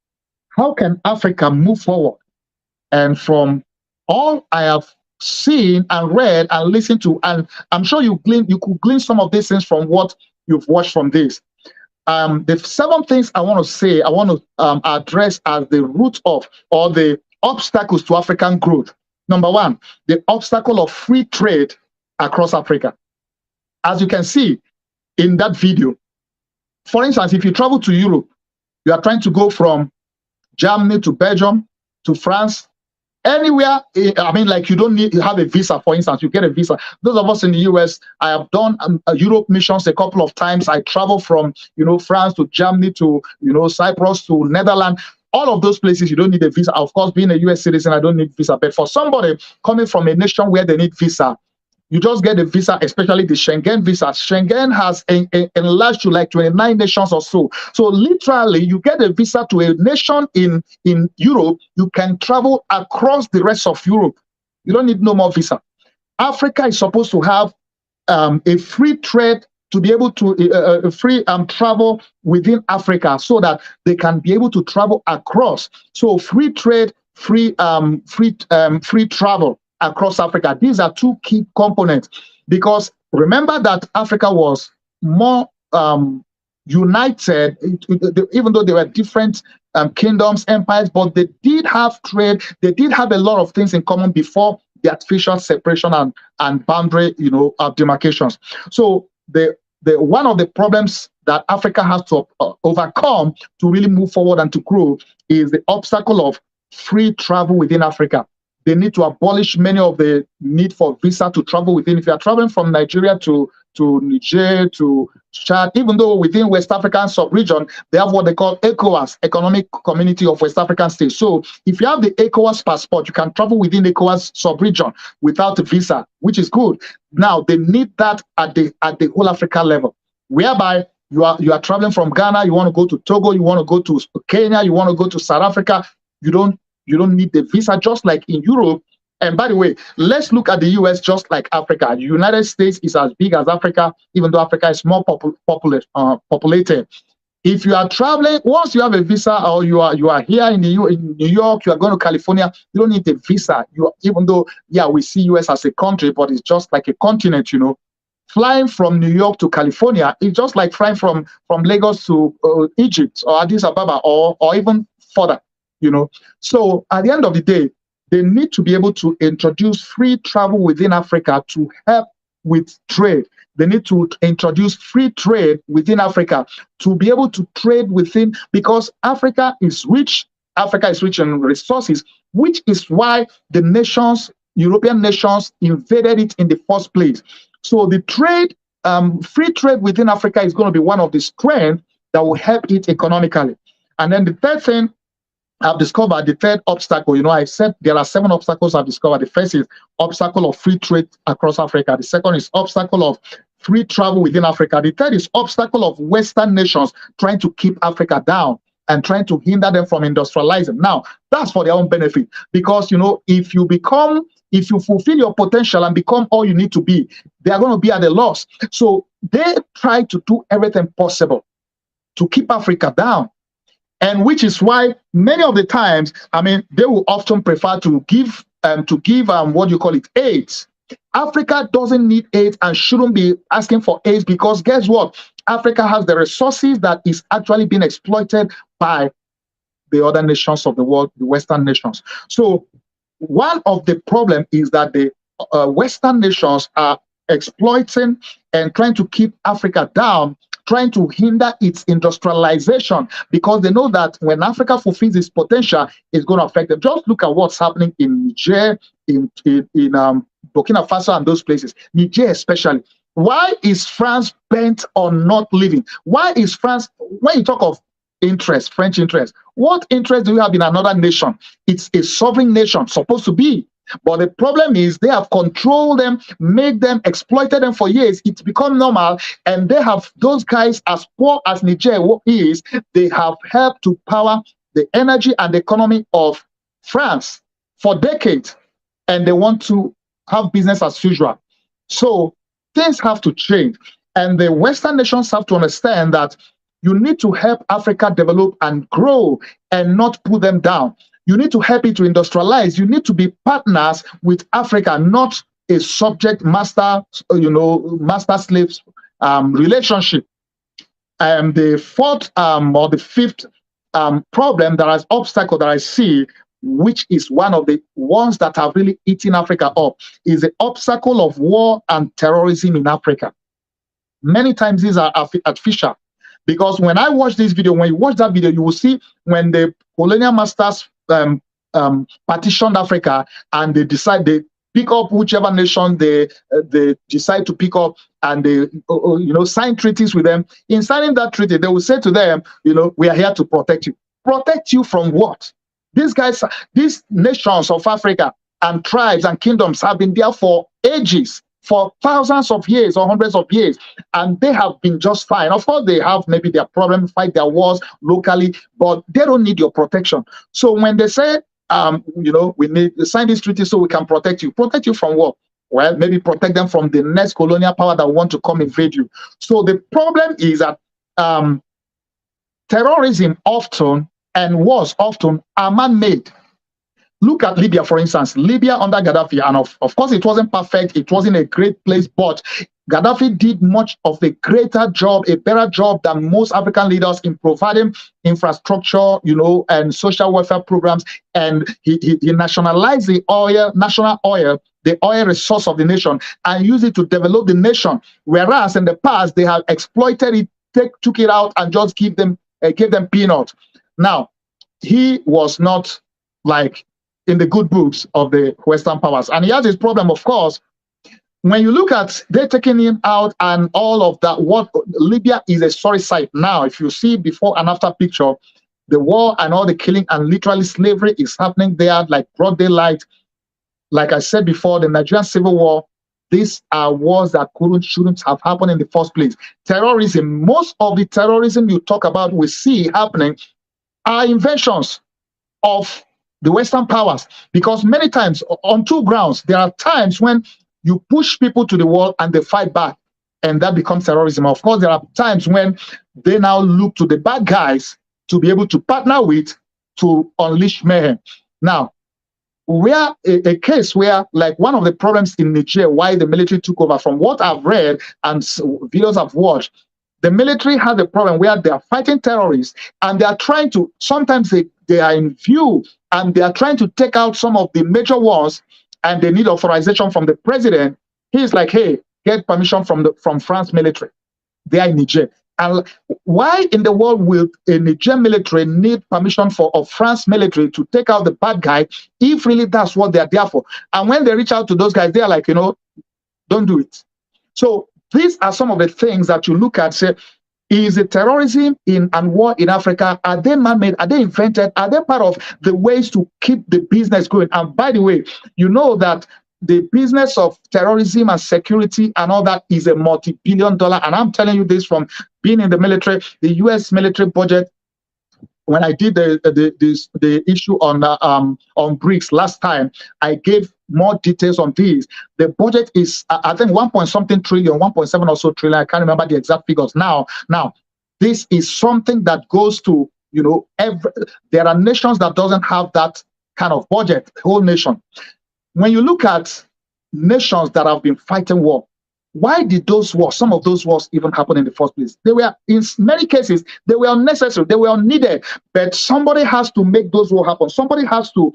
How can Africa move forward? And from all I have seen and read and listened to, and I'm sure you could glean some of these things from what you've watched from this. The 7 things I want to address as the root of, or the obstacles to African growth. Number 1, the obstacle of free trade across Africa. As you can see in that video, for instance, if you travel to Europe, you are trying to go from Germany to Belgium to France, anywhere. I mean, like, you don't need to have a visa. For instance, you get a visa. Those of us in the US, I have done Europe missions a couple of times. I travel from France to Germany to Cyprus to Netherlands. All of those places, you don't need a visa. Of course, being a US citizen, I don't need visa. But for somebody coming from a nation where they need visa, you just get a visa, especially the Schengen visa. Schengen has enlarged to like 29 nations or so. So literally, you get a visa to a nation in Europe, you can travel across the rest of Europe. You don't need no more visa. Africa is supposed to have a free trade, to be able to free travel within Africa, so that they can be able to travel across. So free trade, free travel across Africa. These are two key components, because remember that Africa was more united, even though there were different kingdoms, empires, but they did have trade. They did have a lot of things in common before the artificial separation and boundary, demarcations. So the one of the problems that Africa has to overcome to really move forward and to grow is the obstacle of free travel within Africa. They need to abolish many of the need for visa to travel within. If you are traveling from Nigeria to Niger, to Chad, even though within West African sub-region, they have what they call ECOWAS, Economic Community of West African States. So if you have the ECOWAS passport, you can travel within ECOWAS sub-region without a visa, which is good. Now, they need that at the whole Africa level, whereby you are traveling from Ghana, you want to go to Togo, you want to go to Kenya, you want to go to South Africa, you don't need the visa, just like in Europe. And by the way, let's look at the US just like Africa. The United States is as big as Africa, even though Africa is more populated. If you are traveling, once you have a visa, or you are here in New York, you are going to California, you don't need a visa. Even though, yeah, we see US as a country, but it's just like a continent, Flying from New York to California is just like flying from Lagos to Egypt or Addis Ababa or even further, So at the end of the day, they need to be able to introduce free travel within Africa to help with trade. They need to introduce free trade within Africa to be able to trade within, because Africa is rich. Africa is rich in resources, which is why the nations, European nations, invaded it in the first place. So the trade, free trade within Africa is going to be one of the strengths that will help it economically. And then the third thing I've discovered, the third obstacle, I said there are 7 obstacles I've discovered. The first is obstacle of free trade across Africa. The second is obstacle of free travel within Africa. The third is obstacle of Western nations trying to keep Africa down and trying to hinder them from industrializing. Now, that's for their own benefit, because, if you fulfill your potential and become all you need to be, they are going to be at a loss. So they try to do everything possible to keep Africa down. And which is why many of the times, they will often prefer to give aid. Africa doesn't need aid and shouldn't be asking for aid, because guess what? Africa has the resources that is actually being exploited by the other nations of the world, the Western nations. So one of the problems is that the Western nations are exploiting and trying to keep Africa down, trying to hinder its industrialization, because they know that when Africa fulfills its potential, it's going to affect them. Just look at what's happening in Niger, in Burkina Faso and those places, Niger especially. Why is France bent on not leaving? Why is France, when you talk of interest, French interest, what interest do you have in another nation? It's a sovereign nation, supposed to be. But the problem is they have controlled them, made them, exploited them for years. It's become normal, and they have, those guys, as poor as Niger is, they have helped to power the energy and the economy of France for decades, and they want to have business as usual. So things have to change, and the Western nations have to understand that you need to help Africa develop and grow and not put them down. You need to help it to industrialize. You need to be partners with Africa, not a subject master, master-slave relationship. The fourth or the fifth problem that is obstacle that I see, which is one of the ones that have really eaten Africa up, is the obstacle of war and terrorism in Africa. Many times these are artificial, because when I watch this video, when you watch that video, you will see when the colonial masters partitioned Africa, and they pick up whichever nation they decide to pick up, and they sign treaties with them. In signing that treaty, they will say to them, we are here to protect you. Protect you from what? These guys, these nations of Africa and tribes and kingdoms have been there for ages, for thousands of years or hundreds of years, and they have been just fine. Of course, they have maybe their problems, fight their wars locally, but they don't need your protection. So when they say, we need to sign this treaty so we can protect you from what? Well, maybe protect them from the next colonial power that want to come invade you. So the problem is that terrorism often and wars often are man-made. look at Libya, for instance. Libya under Gaddafi, and of course, it wasn't perfect. It wasn't a great place, but Gaddafi did much of a greater job, a better job than most African leaders in providing infrastructure, and social welfare programs. And he nationalized the oil, national oil, the oil resource of the nation, and used it to develop the nation. Whereas in the past, they have exploited it, took it out, and just gave them peanuts. Now, he was not like in the good books of the Western powers. And he has his problem, of course. When you look at they taking him out and all of that, what Libya is a sorry sight now. If you see before and after picture, the war and all the killing and literally slavery is happening there like broad daylight. Like I said before, the Nigerian Civil War, these are wars that shouldn't have happened in the first place. Terrorism, most of the terrorism you talk about, we see happening, are inventions of the Western powers, because many times on two grounds, there are times when you push people to the wall and they fight back, and that becomes terrorism. Of course, there are times when they now look to the bad guys to be able to partner with to unleash mayhem. Now, where a case where, like one of the problems in Niger, why the military took over, from what I've read and videos I've watched, the military has a problem where they are fighting terrorists and they are trying to, sometimes they are in view and they are trying to take out some of the major ones, and they need authorization from the president. He's like, hey, get permission from France military. They are in Niger. And why in the world will a Niger military need permission of France military to take out the bad guy if really that's what they're there for? And when they reach out to those guys, they're like, don't do it. So these are some of the things that you look at, say, is the terrorism and war in Africa, are they man-made? Are they invented? Are they part of the ways to keep the business going? And by the way, you know that the business of terrorism and security and all that is a multi-billion-dollar. And I'm telling you this from being in the military. The U.S. military budget, when I did the issue on BRICS last time, I gave more details on this. The budget is, I think, 1.something trillion, 1.7 or so trillion. I can't remember the exact figures now. Now, this is something that goes to, there are nations that doesn't have that kind of budget, whole nation. When you look at nations that have been fighting war, why did those wars, some of those wars, even happen in the first place? They were, in many cases, they were unnecessary, they were unneeded, but somebody has to make those wars happen. Somebody has to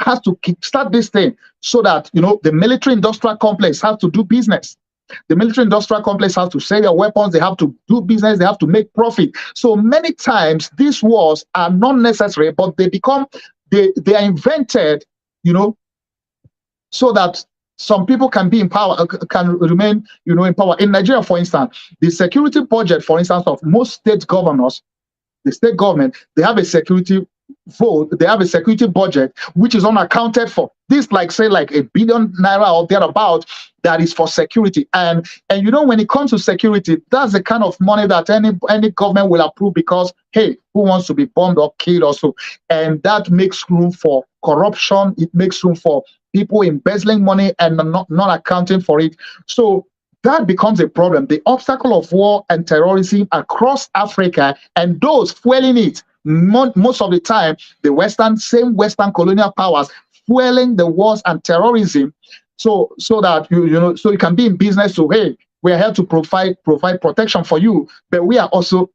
kickstart this thing so that, the military-industrial complex has to do business. The military-industrial complex has to sell their weapons, they have to do business, they have to make profit. So many times, these wars are not necessary, but they are invented, so that some people can be in power, can remain, in power. In Nigeria, for instance, the security budget, for instance, of most state governors, the state government, they have a security vote, they have a security budget, which is unaccounted for. This, like $1 billion or thereabout, that is for security. And when it comes to security, that's the kind of money that any government will approve, because, hey, who wants to be bombed or killed also? And that makes room for corruption. It makes room for people embezzling money and not accounting for it. So that becomes a problem. The obstacle of war and terrorism across Africa, and those fueling it, most of the time, the same Western colonial powers fueling the wars and terrorism, so that so you can be in business. So hey, we are here to provide protection for you, but we are also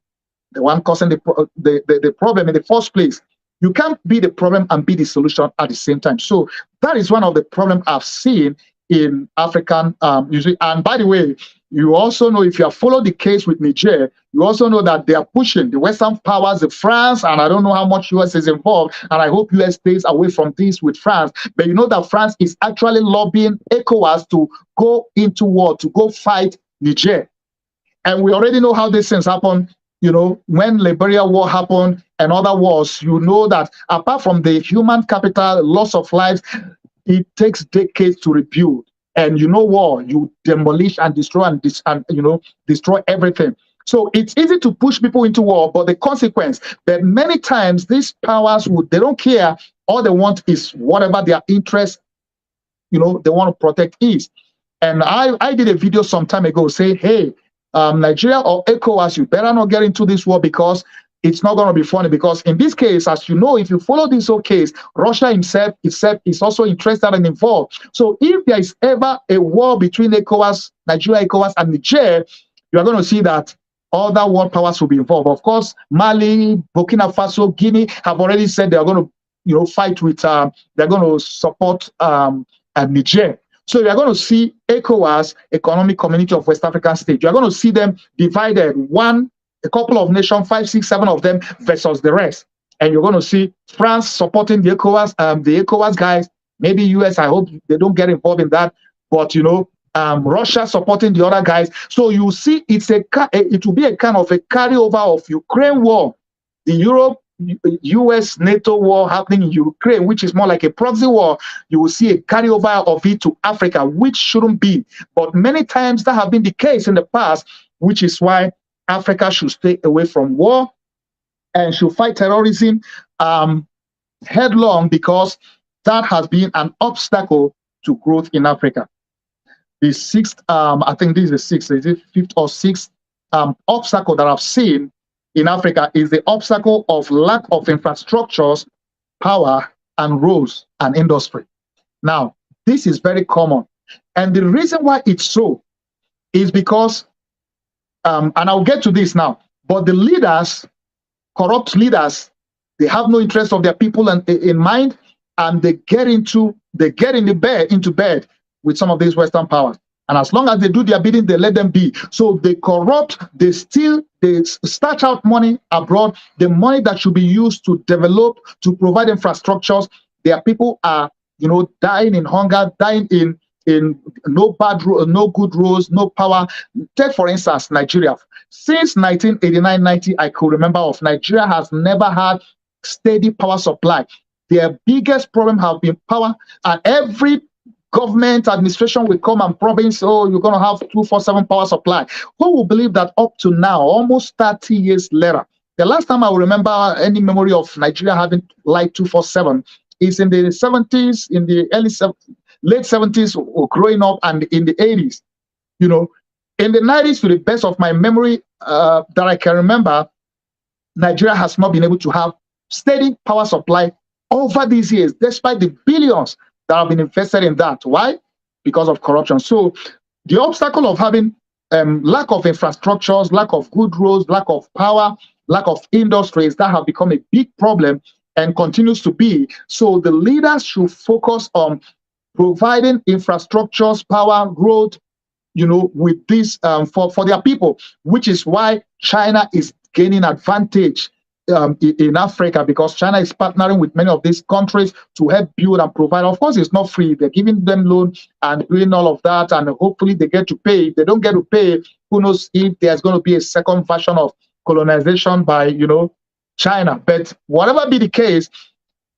the one causing the problem in the first place. You can't be the problem and be the solution at the same time. So that is one of the problems I've seen in African usually. And by the way, you also know, if you have followed the case with Niger, you also know that they are pushing the Western powers, the France, and I don't know how much US is involved, and I hope US stays away from this with France. But you know that France is actually lobbying ECOWAS to go into war, to go fight Niger. And we already know how these things happen. When Liberia war happened and other wars, you know that apart from the human capital, loss of lives, it takes decades to rebuild. And war, you demolish and destroy and destroy everything. So it's easy to push people into war, but the consequence, that many times these powers they don't care. All they want is whatever their interest, they want to protect is. And I did a video some time ago saying, hey, Nigeria or ECOWAS, you better not get into this war, because it's not going to be funny, because in this case, as you know, if you follow this whole case, Russia himself is also interested and involved. So if there is ever a war between ECOWAS, Nigeria, ECOWAS, and Niger, you are going to see that other world powers will be involved. Of course, Mali, Burkina Faso, Guinea have already said they are going to, fight with. They're going to support Niger. So you are going to see ECOWAS, Economic Community of West African States. You are going to see them divided, a couple of nations, 5, 6, 7 of them versus the rest. And you're going to see France supporting the ECOWAS guys. Maybe US, I hope they don't get involved in that. But, Russia supporting the other guys. So you see, it will be a kind of a carryover of Ukraine war, the US NATO war happening in Ukraine, which is more like a proxy war. You will see a carryover of it to Africa, which shouldn't be. But many times that have been the case in the past, which is why Africa should stay away from war and should fight terrorism headlong, because that has been an obstacle to growth in Africa. The sixth, I think this is the sixth, is it fifth or sixth obstacle that I've seen in Africa is the obstacle of lack of infrastructures, power, and roads and industry. Now, this is very common. And the reason why it's so is because, and I'll get to this now, but the leaders, corrupt leaders, they have no interest of their people in mind, and they get into bed with some of these Western powers. And as long as they do their bidding, they let them be. So they corrupt, they steal, they starch out money abroad, the money that should be used to develop, to provide infrastructures. Their people are, dying in hunger, dying in no good roads, no power. Take, for instance, Nigeria. Since 1989-90, I could remember of, Nigeria has never had steady power supply. Their biggest problem have been power, and every government administration will come and promise, oh, you're going to have 24/7 power supply. Who will believe that up to now, almost 30 years later, the last time I will remember any memory of Nigeria having light 24/7 is in the 70s, in the late 70s, or growing up, and in the 80s. In the 90s, to the best of my memory that I can remember, Nigeria has not been able to have steady power supply over these years, despite the billions that have been invested in that. Why? Because of corruption. So the obstacle of having lack of infrastructures, lack of good roads, lack of power, lack of industries, that have become a big problem and continues to be. So the leaders should focus on providing infrastructures, power, road, with this for their people, which is why China is gaining advantage in Africa, because China is partnering with many of these countries to help build and provide. Of course, it's not free. They're giving them loan and doing all of that, and hopefully they get to pay. If they don't get to pay, who knows if there's going to be a second version of colonization by, China. But whatever be the case,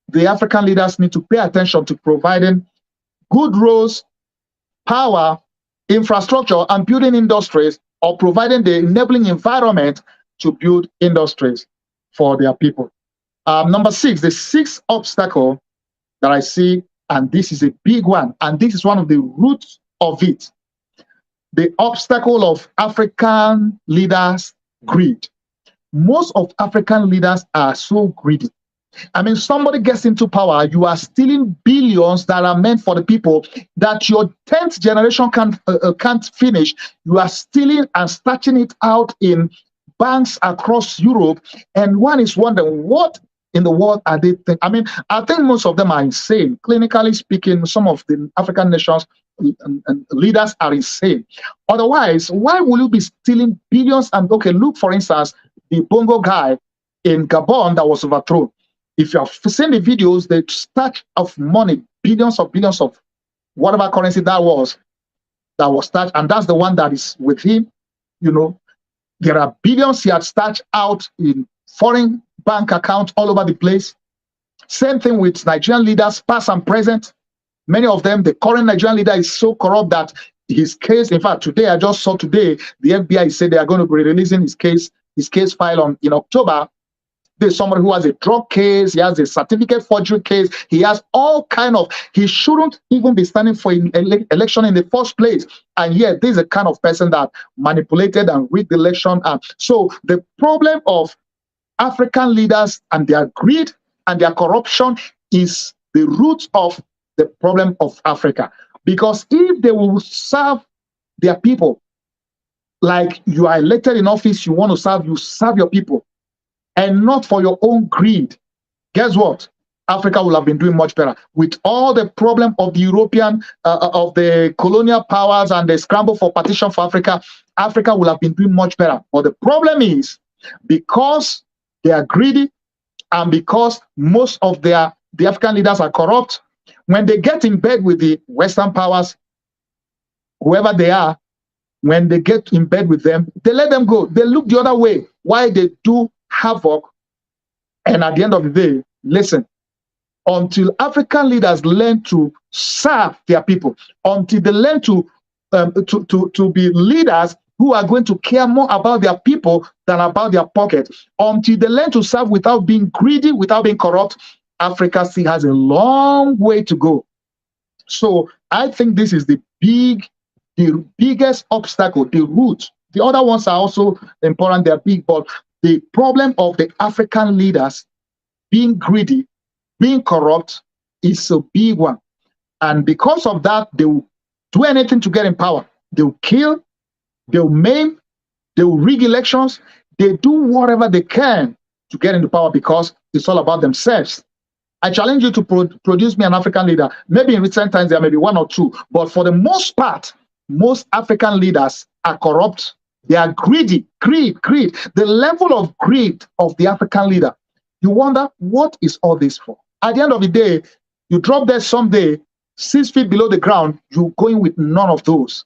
the African leaders need to pay attention to providing good roads, power, infrastructure, and building industries, or providing the enabling environment to build industries for their people. Number 6, the sixth obstacle that I see, and this is a big one, and this is one of the roots of it, the obstacle of African leaders' greed. Most of African leaders are so greedy. I mean, somebody gets into power, you are stealing billions that are meant for the people that your 10th generation can't finish. You are stealing and starching it out in banks across Europe, and one is wondering, what in the world are they thinking? I mean, I think most of them are insane. Clinically speaking, some of the African nations and leaders are insane. Otherwise, why will you be stealing billions? And okay, look, for instance, the Bongo guy in Gabon that was overthrown. If you have seen the videos, the stack of money, billions of whatever currency that was stacked, and that's the one that is with him. There are billions he had stashed out in foreign bank accounts all over the place. Same thing with Nigerian leaders, past and present. Many of them, the current Nigerian leader is so corrupt that his case, in fact, I just saw today, the FBI said they are going to be releasing his case file in October. There's somebody who has a drug case, he has a certificate forgery case, he has all kind of, he shouldn't even be standing for an election in the first place. And yet, this is a kind of person that manipulated and rigged the election. So the problem of African leaders and their greed and their corruption is the root of the problem of Africa. Because if they will serve their people, like you are elected in office, you want to serve, you serve your people, and not for your own greed, guess what? Africa will have been doing much better. With all the problem of the European, of the colonial powers and the scramble for partition for Africa, Africa will have been doing much better. But the problem is, because they are greedy and because most of the African leaders are corrupt, when they get in bed with the Western powers, whoever they are, when they get in bed with them, they let them go. They look the other way while they do havoc. And at the end of the day, listen, until African leaders learn to serve their people, until they learn to be leaders who are going to care more about their people than about their pocket, until they learn to serve without being greedy, without being corrupt, Africa still has a long way to go. So I think this is the biggest obstacle, the root. The other ones are also important, they're big, but the problem of the African leaders being greedy, being corrupt is a big one. And because of that, they will do anything to get in power. They will kill, they will maim, they will rig elections, they do whatever they can to get into power because it's all about themselves. I challenge you to produce me an African leader. Maybe in recent times there may be one or two, but for the most part, most African leaders are corrupt. They are greedy, greed. The level of greed of the African leader, you wonder, what is all this for? At the end of the day, you drop there someday, 6 feet below the ground, you're going with none of those.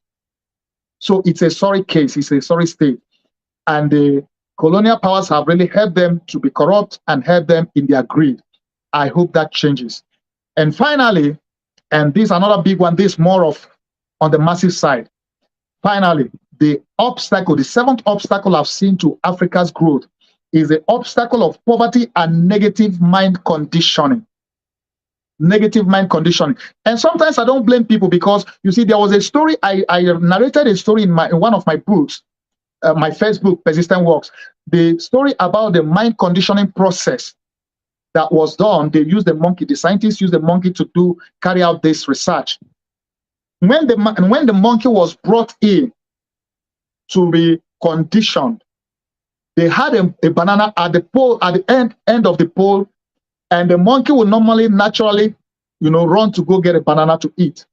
So it's a sorry case, it's a sorry state. And the colonial powers have really helped them to be corrupt and helped them in their greed. I hope that changes. And finally, and this is another big one, this more of on the massive side. Finally, the obstacle, the seventh obstacle I've seen to Africa's growth is the obstacle of poverty and negative mind conditioning. Negative mind conditioning. And sometimes I don't blame people because, you see, there was a story, I narrated a story in one of my books, my first book, Persistent Works, the story about the mind conditioning process that was done. They used the monkey, the scientists used the monkey to carry out this research. When the monkey was brought in to be conditioned, they had a banana at the pole, at the end of the pole, and the monkey would normally, naturally, run to go get a banana to eat.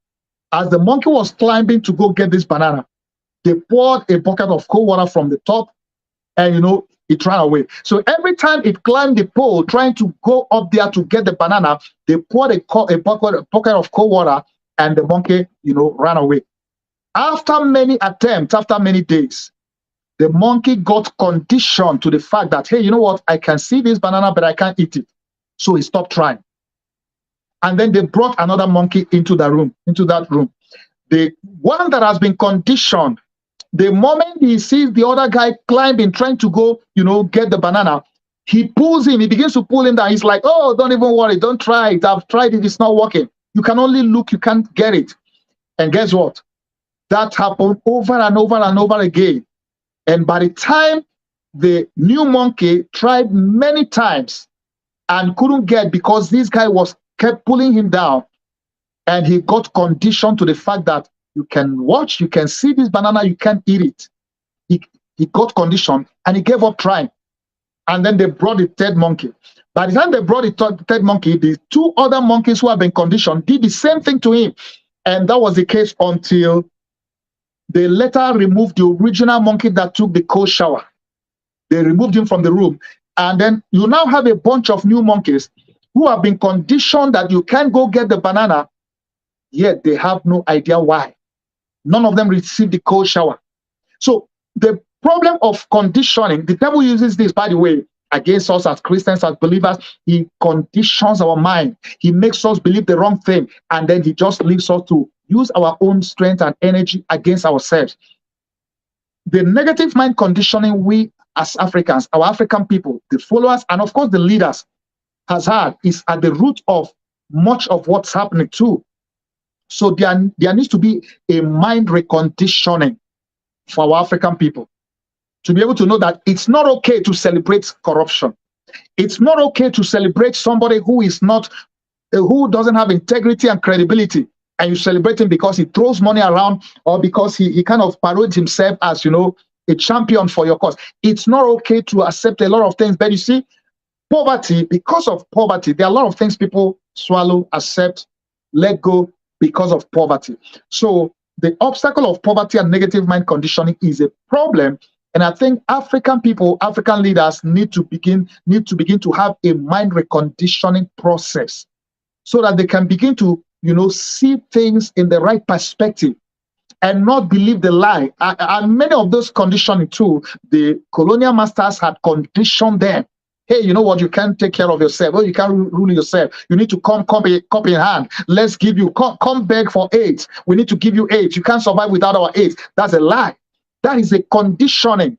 As the monkey was climbing to go get this banana, they poured a bucket of cold water from the top, and it ran away. So every time it climbed the pole, trying to go up there to get the banana, they poured a bucket of cold water, and the monkey, ran away. After many attempts, after many days, the monkey got conditioned to the fact that, hey, you know what? I can see this banana, but I can't eat it. So he stopped trying. And then they brought another monkey into that room. The one that has been conditioned, the moment he sees the other guy climbing, trying to go, get the banana, he pulls him. He begins to pull him down. He's like, oh, don't even worry. Don't try it. I've tried it. It's not working. You can only look. You can't get it. And guess what? That happened over and over and over again. And by the time the new monkey tried many times and couldn't get, because this guy kept pulling him down, and he got conditioned to the fact that you can watch, you can see this banana, you can't eat it. He got conditioned and he gave up trying. And then they brought the third monkey. By the time they brought the third monkey, the two other monkeys who have been conditioned did the same thing to him. And that was the case until they later removed the original monkey that took the cold shower. They removed him from the room. And then you now have a bunch of new monkeys who have been conditioned that you can't go get the banana, yet they have no idea why. None of them received the cold shower. So the problem of conditioning, the devil uses this, by the way, against us as Christians, as believers. He conditions our mind. He makes us believe the wrong thing, and then he just leaves us to use our own strength and energy against ourselves. The negative mind conditioning we as Africans, our African people, the followers, and of course the leaders has had, is at the root of much of what's happening too. So there needs to be a mind reconditioning for our African people to be able to know that it's not okay to celebrate corruption. It's not okay to celebrate somebody who is not, who doesn't have integrity and credibility, and you celebrate him because he throws money around, or because he kind of parades himself as, you know, a champion for your cause. It's not okay to accept a lot of things. But you see, poverty, because of poverty, there are a lot of things people swallow, accept, let go because of poverty. So the obstacle of poverty and negative mind conditioning is a problem. And I think African people, African leaders need to begin to have a mind reconditioning process, so that they can begin to, you know, see things in the right perspective and not believe the lie. And many of those conditioning too, the colonial masters had conditioned them. Hey, you know what? You can't take care of yourself. Oh, you can't rule yourself. You need to come cup in hand. Let's give you, come beg for AIDS. We need to give you AIDS. You can't survive without our AIDS. That's a lie. That is a conditioning,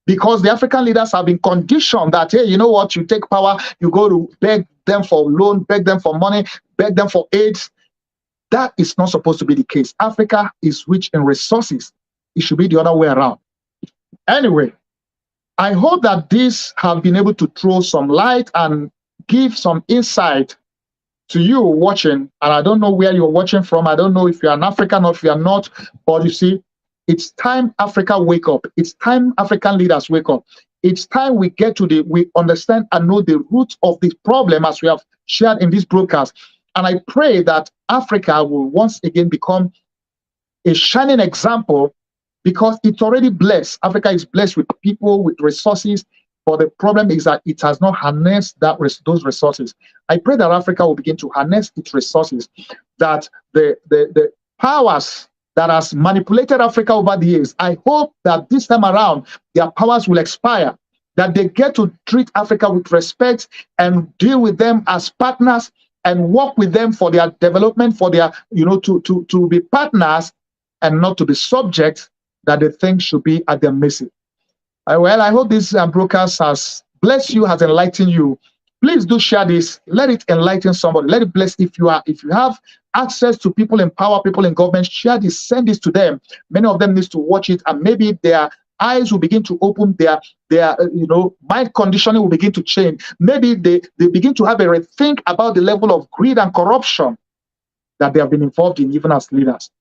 because the African leaders have been conditioned that, hey, you know what? You take power, you go to beg them for loan, beg them for money, beg them for AIDS. That is not supposed to be the case. Africa is rich in resources. It should be the other way around. Anyway, I hope that this have been able to throw some light and give some insight to you watching. And I don't know where you're watching from. I don't know if you're an African or if you're not. But you see, it's time Africa wake up. It's time African leaders wake up. It's time we get to we understand and know the root of this problem, as we have shared in this broadcast. And I pray that Africa will once again become a shining example, because it's already blessed. Africa is blessed with people, with resources, but the problem is that it has not harnessed those resources. I pray that Africa will begin to harness its resources, that the powers that has manipulated Africa over the years, I hope that this time around, their powers will expire, that they get to treat Africa with respect and deal with them as partners and work with them for their development, for their, you know, to be partners and not to be subjects that they think should be at their mercy. Well, I hope this broadcast has blessed you, has enlightened you. Please do share this. Let it enlighten somebody. Let it bless. If you have access to people in power, people in government, share this, send this to them. Many of them need to watch it, and maybe their eyes will begin to open, their you know, mind conditioning will begin to change. Maybe they begin to have a rethink about the level of greed and corruption that they have been involved in, even as leaders.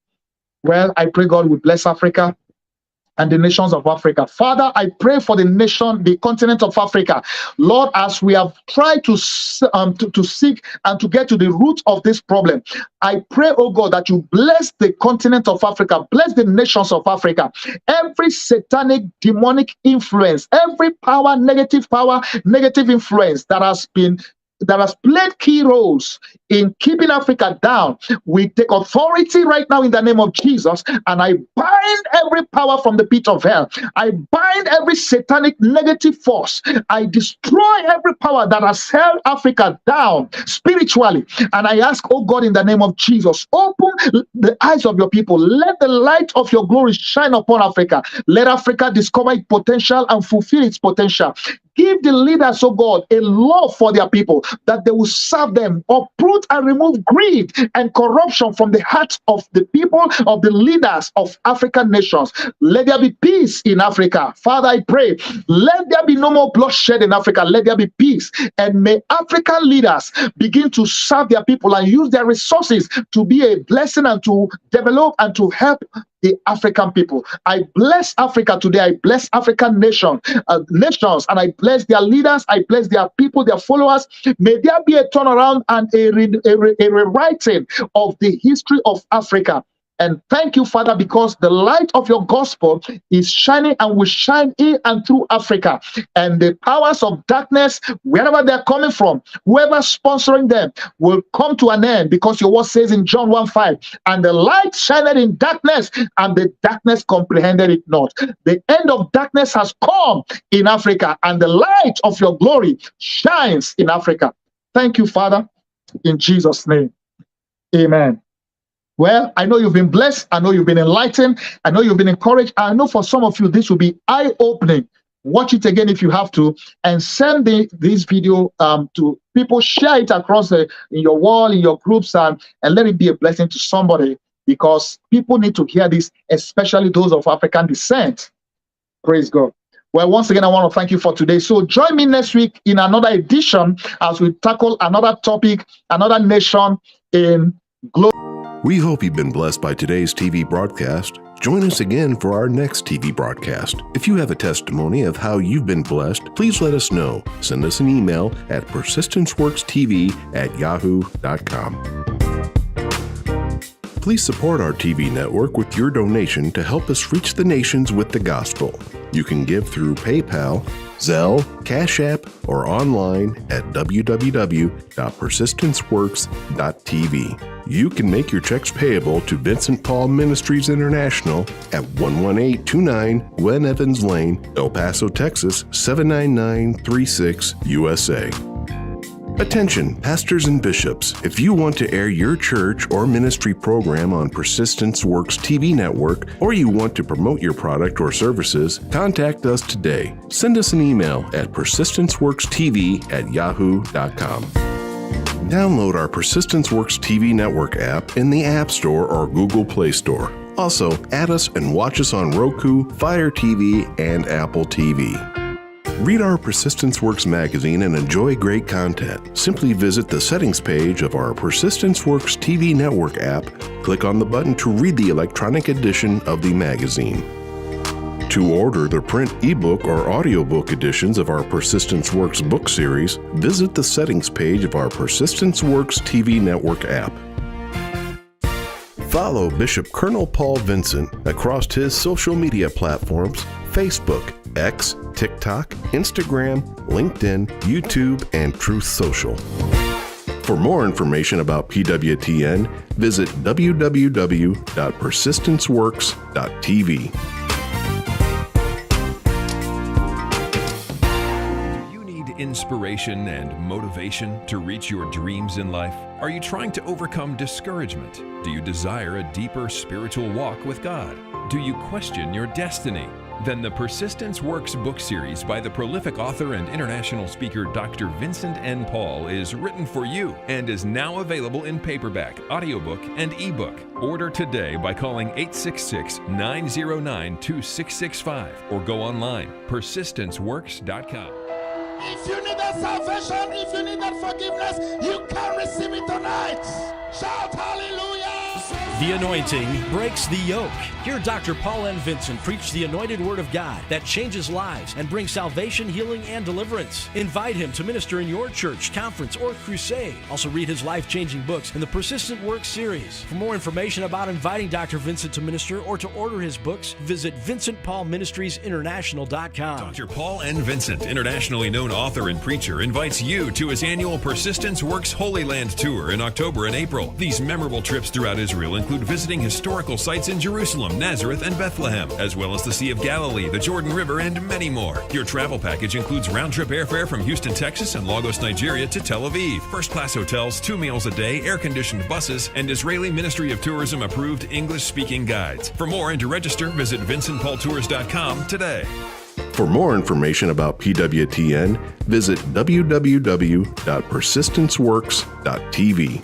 Well, I pray God will bless Africa and the nations of Africa. Father, I pray for the nation, the continent of Africa. Lord, as we have tried to seek and to get to the root of this problem, I pray, oh God, that you bless the continent of Africa, bless the nations of Africa. Every satanic, demonic influence, every power, negative influence that has played key roles in keeping Africa down, we take authority right now in the name of Jesus, and I bind every power from the pit of hell. I bind every satanic negative force. I destroy every power that has held Africa down spiritually. And I ask, oh God, in the name of Jesus, open the eyes of your people. Let the light of your glory shine upon Africa. Let Africa discover its potential and fulfill its potential. Give the leaders, oh God, a love for their people, that they will serve them, uproot and remove greed and corruption from the hearts of the people, of the leaders of African nations. Let there be peace in Africa. Father, I pray, let there be no more bloodshed in Africa. Let there be peace. And may African leaders begin to serve their people and use their resources to be a blessing and to develop and to help the African people. I bless Africa today. I bless African nations, and I bless their leaders. I bless their people, their followers. May there be a turnaround and a rewriting of the history of Africa. And thank you, Father, because the light of your gospel is shining and will shine in and through Africa. And the powers of darkness, wherever they're coming from, whoever's sponsoring them, will come to an end, because your word says in John 1:5, and the light shined in darkness, and the darkness comprehended it not. The end of darkness has come in Africa, and the light of your glory shines in Africa. Thank you, Father, in Jesus' name. Amen. Well, I know you've been blessed. I know you've been enlightened. I know you've been encouraged. I know for some of you, this will be eye-opening. Watch it again if you have to, and send this video to people. Share it across in your wall, in your groups, and let it be a blessing to somebody, because people need to hear this, especially those of African descent. Praise God. Well, once again, I want to thank you for today. So join me next week in another edition as we tackle another topic, another nation in glory. We hope you've been blessed by today's TV broadcast. Join us again for our next TV broadcast. If you have a testimony of how you've been blessed, please let us know. Send us an email at persistenceworkstv@yahoo.com. Please support our TV network with your donation to help us reach the nations with the gospel. You can give through PayPal, Zelle, Cash App, or online at www.persistenceworks.tv. You can make your checks payable to Vincent Paul Ministries International at 11829 Gwen Evans Lane, El Paso, Texas 79936, USA. Attention, pastors and bishops. If you want to air your church or ministry program on Persistence Works TV network, or you want to promote your product or services, contact us today. Send us an email at persistenceworkstv@yahoo.com. Download our Persistence Works TV network app in the App Store or Google Play Store. Also, add us and watch us on Roku, Fire TV, and Apple TV. Read our Persistence Works magazine and enjoy great content. Simply visit the settings page of our Persistence Works TV network app, click on the button to read the electronic edition of the magazine. To order the print, ebook, or audiobook editions of our Persistence Works book series, visit the settings page of our Persistence Works TV network app. Follow Bishop Colonel Paul Vincent across his social media platforms: Facebook, X, TikTok, Instagram, LinkedIn, YouTube, and Truth Social. For more information about PWTN, visit www.persistenceworks.tv. Inspiration and motivation to reach your dreams in life? Are you trying to overcome discouragement? Do you desire a deeper spiritual walk with God? Do you question your destiny? Then the Persistence Works book series by the prolific author and international speaker Dr. Vincent N. Paul is written for you and is now available in paperback, audiobook, and ebook. Order today by calling 866-909-2665 or go online, persistenceworks.com. If you need that salvation, if you need that forgiveness, you can receive it tonight. Shout hallelujah. The anointing breaks the yoke. Hear Dr. Paul N. Vincent preach the anointed word of God that changes lives and brings salvation, healing, and deliverance. Invite him to minister in your church, conference, or crusade. Also read his life-changing books in the Persistent Works series. For more information about inviting Dr. Vincent to minister or to order his books, visit VincentPaulMinistriesInternational.com. Dr. Paul N. Vincent, internationally known author and preacher, invites you to his annual Persistence Works Holy Land Tour in October and April. These memorable trips throughout Israel include visiting historical sites in Jerusalem, Nazareth, and Bethlehem, as well as the Sea of Galilee, the Jordan River, and many more. Your travel package includes round-trip airfare from Houston, Texas, and Lagos, Nigeria to Tel Aviv, first-class hotels, 2 meals a day, air-conditioned buses, and Israeli Ministry of Tourism approved English-speaking guides. For more and to register, visit VincentPaulTours.com today. For more information about PWTN, visit www.persistenceworks.tv.